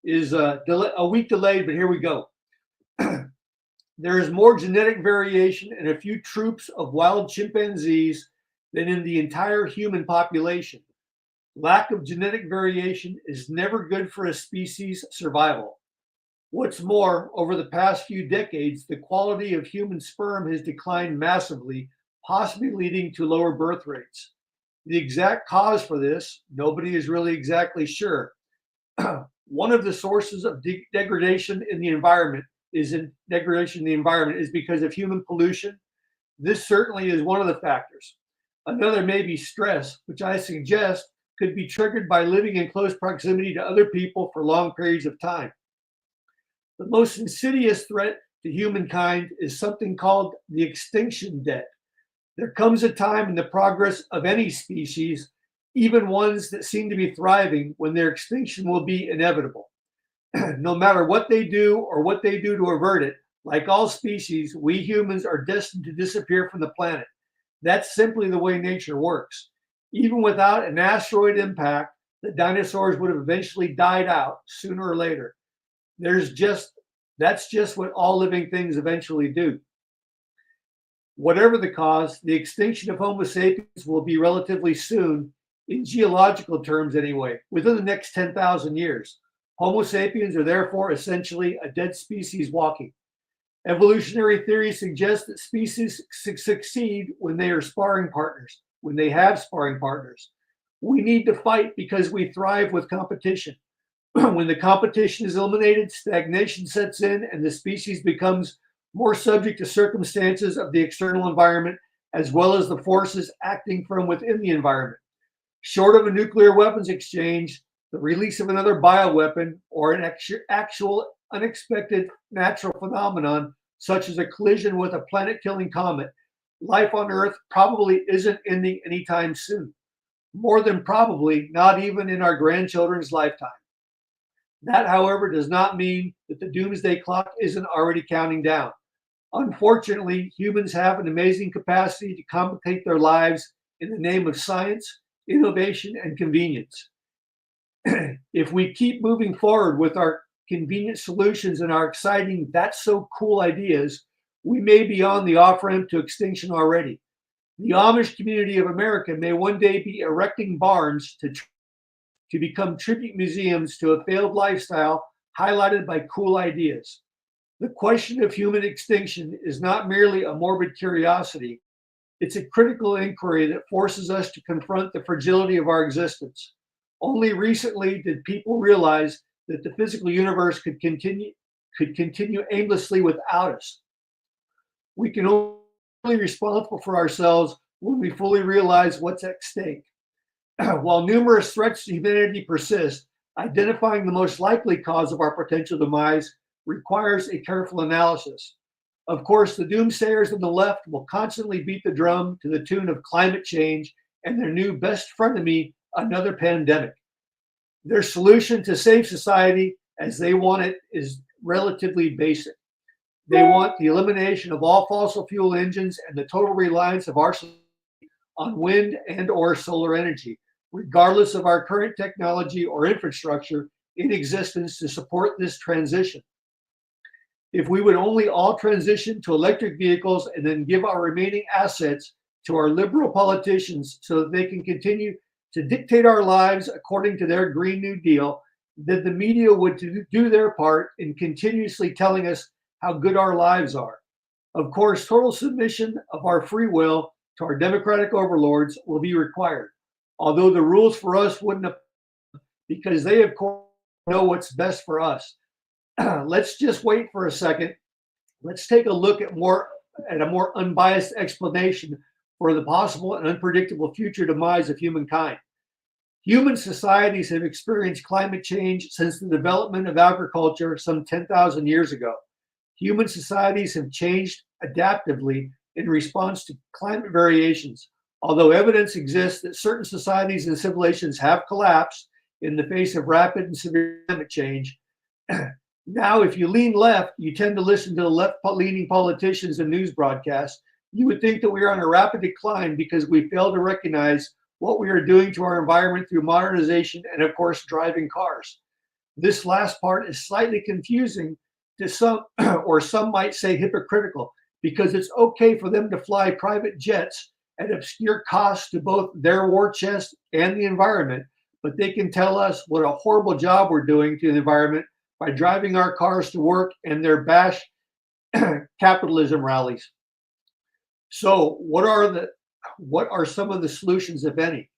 is a week delayed, but here we go. There is more genetic variation in a few troops of wild chimpanzees than in the entire human population. Lack of genetic variation is never good for a species' survival. What's more, over the past few decades, the quality of human sperm has declined massively, possibly leading to lower birth rates. The exact cause for this, nobody is really exactly sure. One of the sources of degradation in the environment is because of human pollution. This certainly is one of the factors. Another may be stress, which I suggest could be triggered by living in close proximity to other people for long periods of time. The most insidious threat to humankind is something called the extinction debt. There comes a time in the progress of any species, even ones that seem to be thriving, when their extinction will be inevitable. No matter what they do or what they do to avert it, like all species, we humans are destined to disappear from the planet. That's simply the way nature works. Even without an asteroid impact, the dinosaurs would have eventually died out sooner or later. That's just what all living things eventually do. Whatever the cause, the extinction of Homo sapiens will be relatively soon, in geological terms anyway, within the next 10,000 years. Homo sapiens are therefore essentially a dead species walking. Evolutionary theory suggests that species succeed when they are sparring partners, when they have sparring partners. We need to fight because we thrive with competition. When the competition is eliminated, stagnation sets in and the species becomes more subject to circumstances of the external environment as well as the forces acting from within the environment. Short of a nuclear weapons exchange, the release of another bioweapon, or an actual unexpected natural phenomenon, such as a collision with a planet-killing comet, life on Earth probably isn't ending anytime soon. More than probably, not even in our grandchildren's lifetime. That, however, does not mean that the doomsday clock isn't already counting down. Unfortunately, humans have an amazing capacity to complicate their lives in the name of science, innovation, and convenience. If we keep moving forward with our convenient solutions and our exciting, that's so cool ideas, we may be on the off-ramp to extinction already. The Amish community of America may one day be erecting barns to to become tribute museums to a failed lifestyle highlighted by cool ideas. The question of human extinction is not merely a morbid curiosity, it's a critical inquiry that forces us to confront the fragility of our existence. Only recently did people realize that the physical universe could continue aimlessly without us. We can only be responsible for ourselves when we fully realize what's at stake. While numerous threats to humanity persist, identifying the most likely cause of our potential demise requires a careful analysis. Of course, the doomsayers on the left will constantly beat the drum to the tune of climate change and their new best frenemy, another pandemic. Their solution to save society as they want it is relatively basic. They want the elimination of all fossil fuel engines and the total reliance of our society on wind and or solar energy, regardless of our current technology or infrastructure in existence to support this transition. If we would only all transition to electric vehicles and then give our remaining assets to our liberal politicians so that they can continue to dictate our lives according to their Green New Deal, then the media would do their part in continuously telling us how good our lives are. Of course, total submission of our free will to our democratic overlords will be required, although the rules for us wouldn't apply because they, of course, know what's best for us. Let's just wait for a second. Let's take a look at a more unbiased explanation for the possible and unpredictable future demise of humankind. Human societies have experienced climate change since the development of agriculture some 10,000 years ago. Human societies have changed adaptively in response to climate variations, although evidence exists that certain societies and civilizations have collapsed in the face of rapid and severe climate change. Now, if you lean left, you tend to listen to the left-leaning politicians and news broadcasts. You would think that we are on a rapid decline because we fail to recognize what we are doing to our environment through modernization and, of course, driving cars. This last part is slightly confusing to some, or some might say hypocritical, because it's okay for them to fly private jets at obscure costs to both their war chest and the environment, but they can tell us what a horrible job we're doing to the environment by driving our cars to work and their bash capitalism rallies. So what are some of the solutions, if any?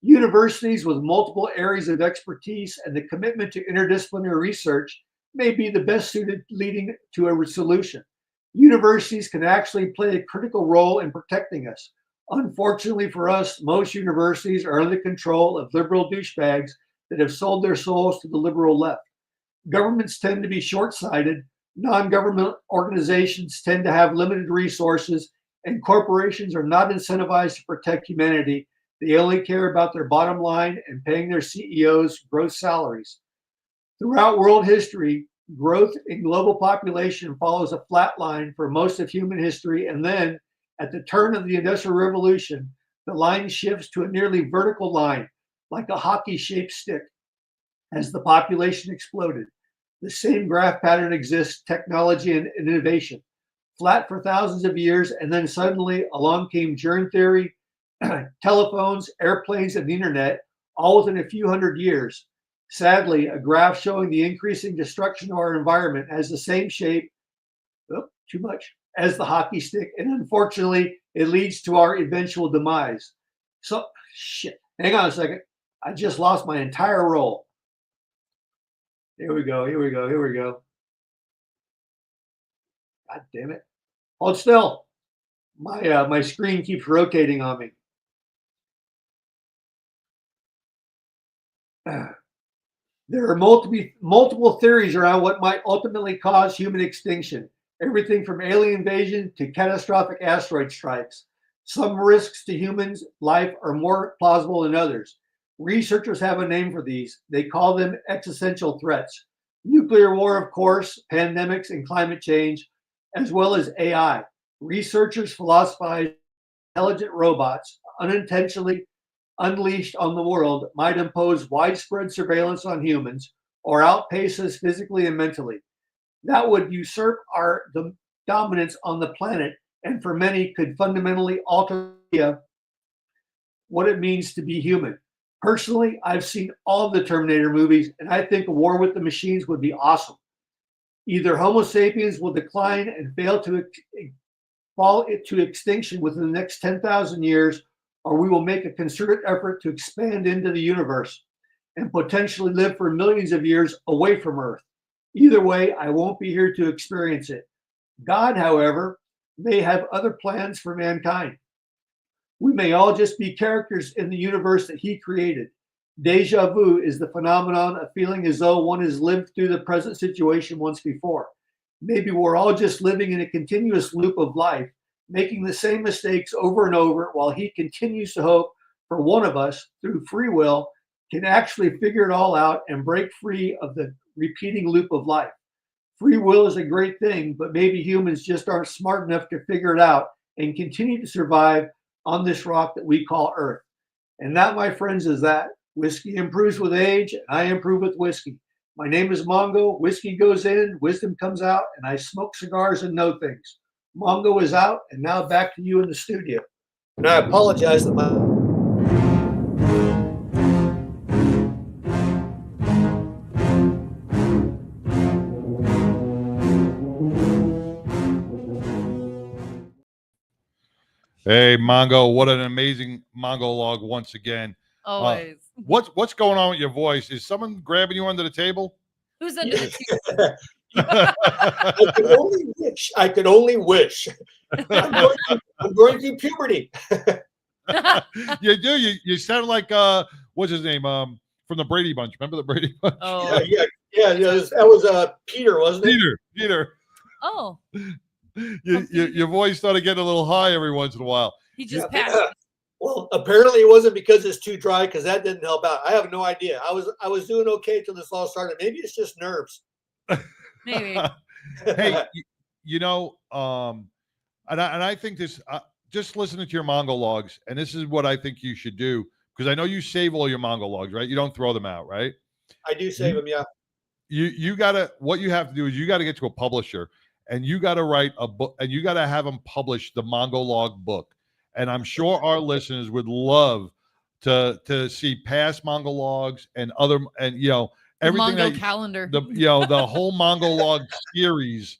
Universities with multiple areas of expertise and the commitment to interdisciplinary research may be the best suited leading to a solution. Universities can actually play a critical role in protecting us. Unfortunately for us, most universities are under the control of liberal douchebags that have sold their souls to the liberal left. Governments tend to be short-sighted, non-government organizations tend to have limited resources, and corporations are not incentivized to protect humanity. They only care about their bottom line and paying their CEOs gross salaries. Throughout world history, growth in global population follows a flat line for most of human history, and then, at the turn of the Industrial Revolution, the line shifts to a nearly vertical line, like a hockey-shaped stick, as the population exploded. The same graph pattern exists, technology and innovation. Flat for thousands of years, and then suddenly along came germ theory, telephones, airplanes, and the internet, all within a few hundred years. Sadly, a graph showing the increasing destruction of our environment has the same shape, too much, as the hockey stick, and unfortunately, it leads to our eventual demise. So, shit, hang on a second. I just lost my entire roll. Here we go. God damn it. Hold still. My screen keeps rotating on me. There are multiple theories around what might ultimately cause human extinction. Everything from alien invasion to catastrophic asteroid strikes. Some risks to humans' life are more plausible than others. Researchers have a name for these. They call them existential threats. Nuclear war, of course, pandemics, and climate change, as well as AI. Researchers philosophize intelligent robots, unintentionally unleashed on the world, might impose widespread surveillance on humans or outpace us physically and mentally. That would usurp the dominance on the planet, and for many could fundamentally alter what it means to be human. Personally, I've seen all of the Terminator movies, and I think a war with the machines would be awesome. Either Homo sapiens will decline and fall to extinction within the next 10,000 years, or we will make a concerted effort to expand into the universe and potentially live for millions of years away from Earth. Either way, I won't be here to experience it. God, however, may have other plans for mankind. We may all just be characters in the universe that he created. Deja vu is the phenomenon of feeling as though one has lived through the present situation once before. Maybe we're all just living in a continuous loop of life, making the same mistakes over and over, while he continues to hope for one of us, through free will, can actually figure it all out and break free of the repeating loop of life. Free will is a great thing, but maybe humans just aren't smart enough to figure it out and continue to survive on this rock that we call Earth. And that, my friends, is that. Whiskey improves with age, and I improve with whiskey. My name is Mongo. Whiskey goes in, wisdom comes out, and I smoke cigars and know things. Mongo is out, and now back to you in the studio. And I apologize that my... Hey, Mongo, what an amazing Mongo log once again. Always. What's going on with your voice? Is someone grabbing you under the table? Who's under the table? I could only wish. I'm going through puberty. You do. You sound like what's his name? From the Brady Bunch. Remember the Brady Bunch? Oh, yeah. That was Peter, wasn't it? Peter. Oh. Your voice started getting a little high every once in a while. He just passed. Well, apparently it wasn't because it's too dry, because that didn't help out. I have no idea. I was doing okay till this all started. Maybe it's just nerves. Maybe. Hey, and I think this. Just listening to your Mongo logs, and this is what I think you should do, because I know you save all your Mongo logs, right? You don't throw them out, right? I do save them, yeah. You gotta. What you have to do is you got to get to a publisher, and you got to write a book, and you got to have them publish the Mongo log book. And I'm sure our listeners would love to see past Mongo logs and other, and everything. Mongo calendar. The whole Mongo log series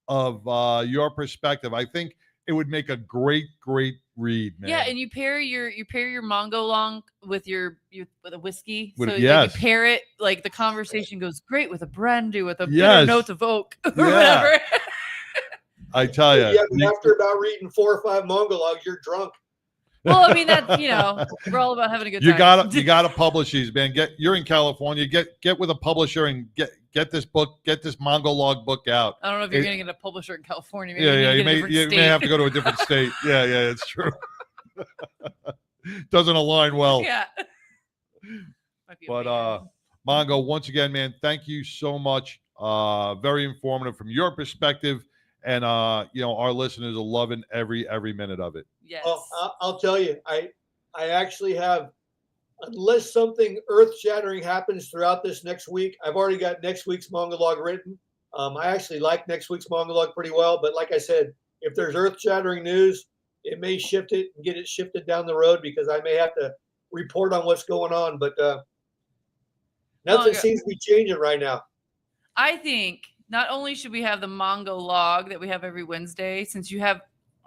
of your perspective. I think it would make a great read, man. Yeah, and you pair your Mongo log with with a whiskey. So yes. you pair it, like the conversation goes great with a brandy, with a bitter note of oak or whatever. I tell you. Yeah, but after about reading 4 or 5 Mongo logs, you're drunk. Well, I mean, that's, we're all about having a good time. You gotta publish these, man. You're in California. Get with a publisher and get this book, get this Mongo log book out. I don't know if you're gonna get a publisher in California. Maybe you may have to go to a different state. Yeah, it's true. Doesn't align well. Yeah. But Mongo, once again, man, thank you so much. Very informative from your perspective. And our listeners are loving every minute of it. Yes. Well, I'll tell you, I actually have, unless something earth-shattering happens throughout this next week, I've already got next week's Mongo log written. I actually like next week's Mongo log pretty well, but like I said, if there's earth-shattering news, it may shift it and get it shifted down the road, because I may have to report on what's going on. But nothing seems to be changing right now. I think not only should we have the Mongo log that we have every Wednesday, since you have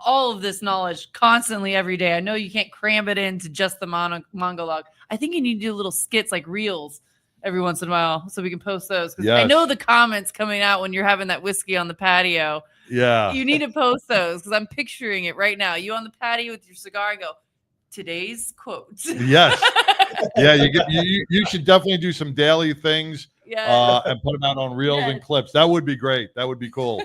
all of this knowledge constantly every day. I know you can't cram it into just the Mongo log. I think you need to do little skits like reels every once in a while so we can post those. Because I know the comments coming out when you're having that whiskey on the patio. Yeah. You need to post those, because I'm picturing it right now. You on the patio with your cigar and go, today's quotes. Yes. Yeah, you should definitely do some daily things. Yeah. And put them out on reels and clips. That would be great. That would be cool.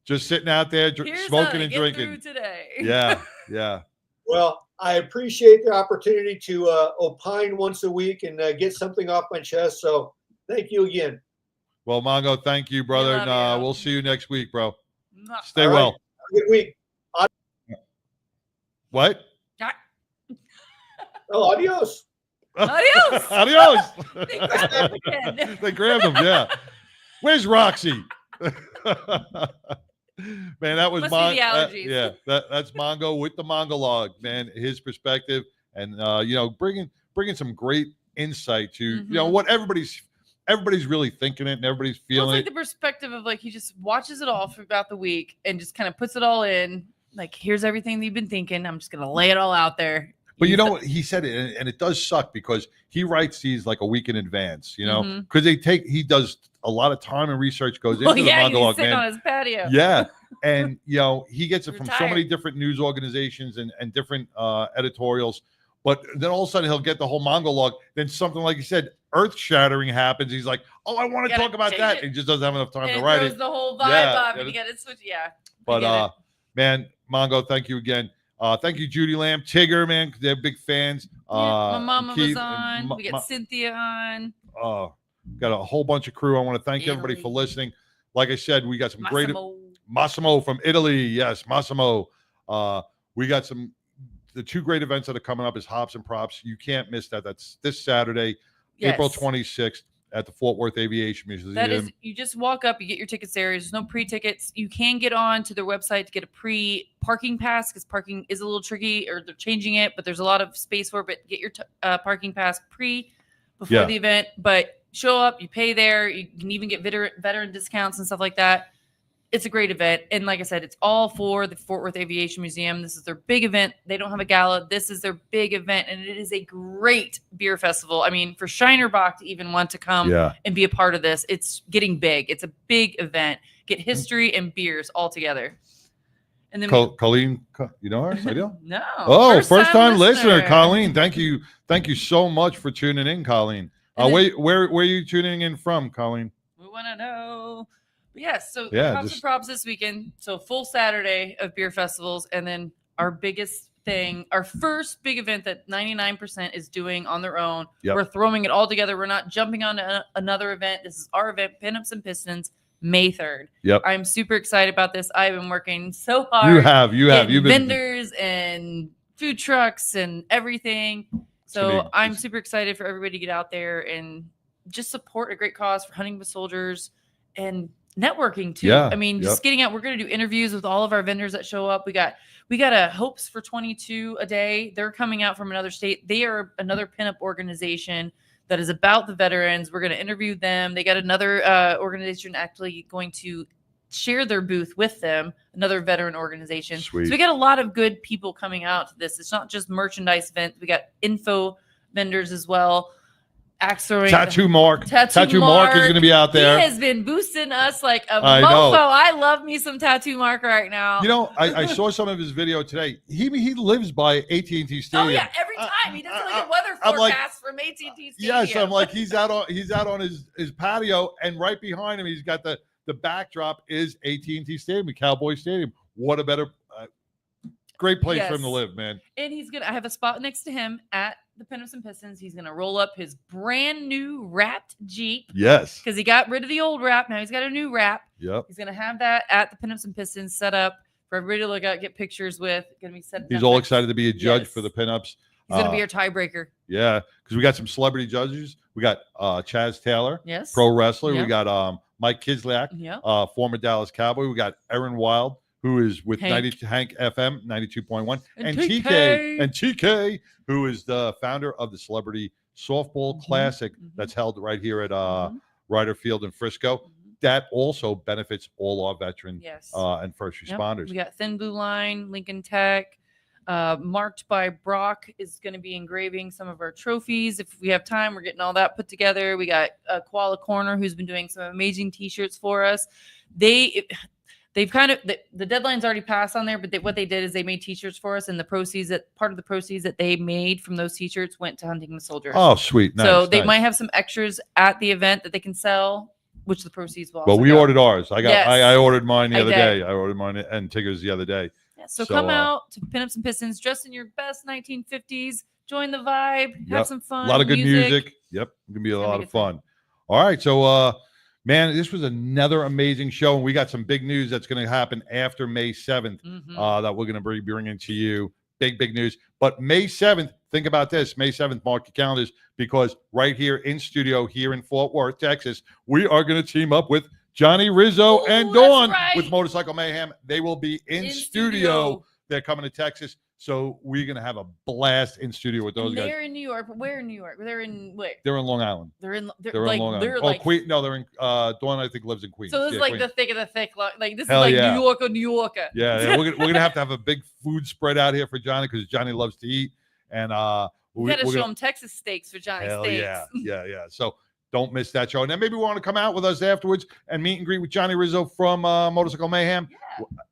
Just sitting out there smoking and drinking today. Yeah. Well, I appreciate the opportunity to opine once a week and get something off my chest. So thank you again. Well, Mongo, thank you, brother. And we'll see you next week, bro. Stay well. Have a good week. What? Oh, adios. Adios. Adios. They grabbed him again. They grabbed him, yeah. Where's Roxy? Man, that was Mongo. That's Mongo with the Mongo log, man. His perspective, and bringing bringing some great insight to you know what everybody's really thinking it and everybody's feeling it's like it. the perspective of like he just watches it all throughout the week and just kind of puts it all in. Like, here's everything that you've been thinking. I'm just gonna lay it all out there. But you know what he said, and it does suck because he writes these like a week in advance, you know, because he does a lot of time and research goes into the monologue, sitting man. on his patio. Yeah, and you know he gets it from so many different news organizations and different editorials. But then all of a sudden he'll get the whole monologue. Then something like you said, earth-shattering happens. He's like, "Oh, I want to talk about that." And he just doesn't have enough time to write it. The whole vibe off, and you get it switched. Yeah. But man, Mongo, thank you again. Thank you, Judy Lamb, Tigger, man. They're big fans. My mama Keith, was on. We got Cynthia on. Got a whole bunch of crew. I want to thank everybody for listening. Like I said, we got some great Massimo from Italy. Yes, Massimo. We got the 2 great events that are coming up is Hops and Props. You can't miss that. That's this Saturday, April 26th at the Fort Worth Aviation Museum. That is, you just walk up, you get your tickets there. There's no pre-tickets. You can get on to their website to get a pre-parking pass because parking is a little tricky, or they're changing it, but there's a lot of space for it. But get your parking pass before the event. But show up, you pay there. You can even get veteran discounts and stuff like that. It's a great event. And like I said, it's all for the Fort Worth Aviation Museum. This is their big event. They don't have a gala. This is their big event. And it is a great beer festival. I mean, for Shinerbach to even want to come and be a part of this, it's getting big. It's a big event. Get history and beers all together. And then Colleen, you know her? No. Oh, first time listener, Colleen. Thank you. Thank you so much for tuning in, Colleen. Where are you tuning in from, Colleen? We want to know. Yes, so Hops and Props this weekend. So full Saturday of beer festivals, and then our biggest thing, our first big event that 99% is doing on their own. We're throwing it all together. We're not jumping on another event. This is our event, Pinups and Pistons, May 3rd. I'm super excited about this. I've been working so hard. You have. You've been vendors and food trucks and everything. So I'm super excited for everybody to get out there and just support a great cause for Hunting with Soldiers and networking too. I mean, just getting out. We're going to do interviews with all of our vendors that show up. We got a Hopes for 22 a day. They're coming out from another state. They are another pinup organization that is about the veterans. We're going to interview them. They got another organization actually going to share their booth with them, another veteran organization. Sweet. So we got a lot of good people coming out to this. It's not just merchandise event. We got info vendors as well. Tattoo Mark is going to be out there. He has been boosting us like a mofo. I love me some Tattoo Mark right now. You know, I saw some of his video today. He lives by AT&T Stadium. Oh yeah, every time he does like a weather forecast from AT&T Stadium. Yes, I'm like he's out on his patio, and right behind him he's got the backdrop is AT&T Stadium, Cowboy Stadium. What a better great place for him to live, man. And I have a spot next to him at the Pinups and Pistons. He's going to roll up his brand new wrapped Jeep. Yes. Because he got rid of the old wrap. Now he's got a new wrap. Yep. He's going to have that at the Pinups and Pistons set up for everybody to look at, get pictures with. Going to be set. He's all excited to be a judge for the pinups. He's going to be our tiebreaker. Yeah. Because we got some celebrity judges. We got Chaz Taylor. Yes. Pro wrestler. We got Mike Kislyak. Yeah. Former Dallas Cowboy. We got Aaron Wild, who is with Hank FM 92.1, and TK, who is the founder of the Celebrity Softball Classic that's held right here at Ryder Field in Frisco. That also benefits all our veterans and first responders. We got Thin Blue Line, Lincoln Tech. Marked by Brock is going to be engraving some of our trophies. If we have time, we're getting all that put together. We got Koala Corner, who's been doing some amazing T-shirts for us. They've kind of the deadline's already passed on there, but what they did is they made T-shirts for us, and part of the proceeds that they made from those T-shirts went to Hunting with Soldiers. Oh, sweet! Nice, so they might have some extras at the event that they can sell, which the proceeds will. Well, we ordered ours. I ordered mine the other day. I ordered mine and Tigger's the other day. Yeah, so come out to Pinups and Pistons, dressed in your best 1950s. Join the vibe. Have some fun. A lot of good music. Yep, it's gonna be a lot of fun. All right, so. Man, this was another amazing show, and we got some big news that's going to happen after May 7th that we're going to be bringing to you. Big news. But May 7th, think about this. May 7th, mark your calendars, because right here in studio here in Fort Worth, Texas, we are going to team up with Johnny Rizzo and Dawn with Motorcycle Mayhem. They will be in studio. They're coming to Texas. So we're gonna have a blast in studio with those And guys. they're in New York. But where in New York? They're in where? They're in Long Island. They're in They're in Long Island. they're Oh, like Queen. No, they're in. Dawn, I think, lives in Queens. so this is Yeah, like Queens. the thick of the thick. Like this Hell is like yeah. New Yorker. Yeah, we're gonna have a big food spread out here for Johnny because Johnny loves to eat, and We got to show him Texas steaks for Johnny hell Steaks. yeah. So don't miss that show, and then maybe we want to come out with us afterwards and meet and greet with Johnny Rizzo from Motorcycle Mayhem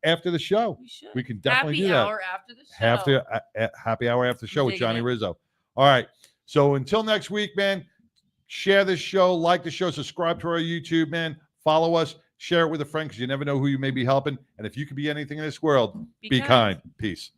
after the show. We can definitely Happy do that. hour after the show. Happy hour after the show with Digging Johnny it. Rizzo. All right. So until next week, man. Share this show, like the show, subscribe to our YouTube, man. Follow us, share it with a friend because you never know who you may be helping. And if you could be anything in this world, be kind. Peace.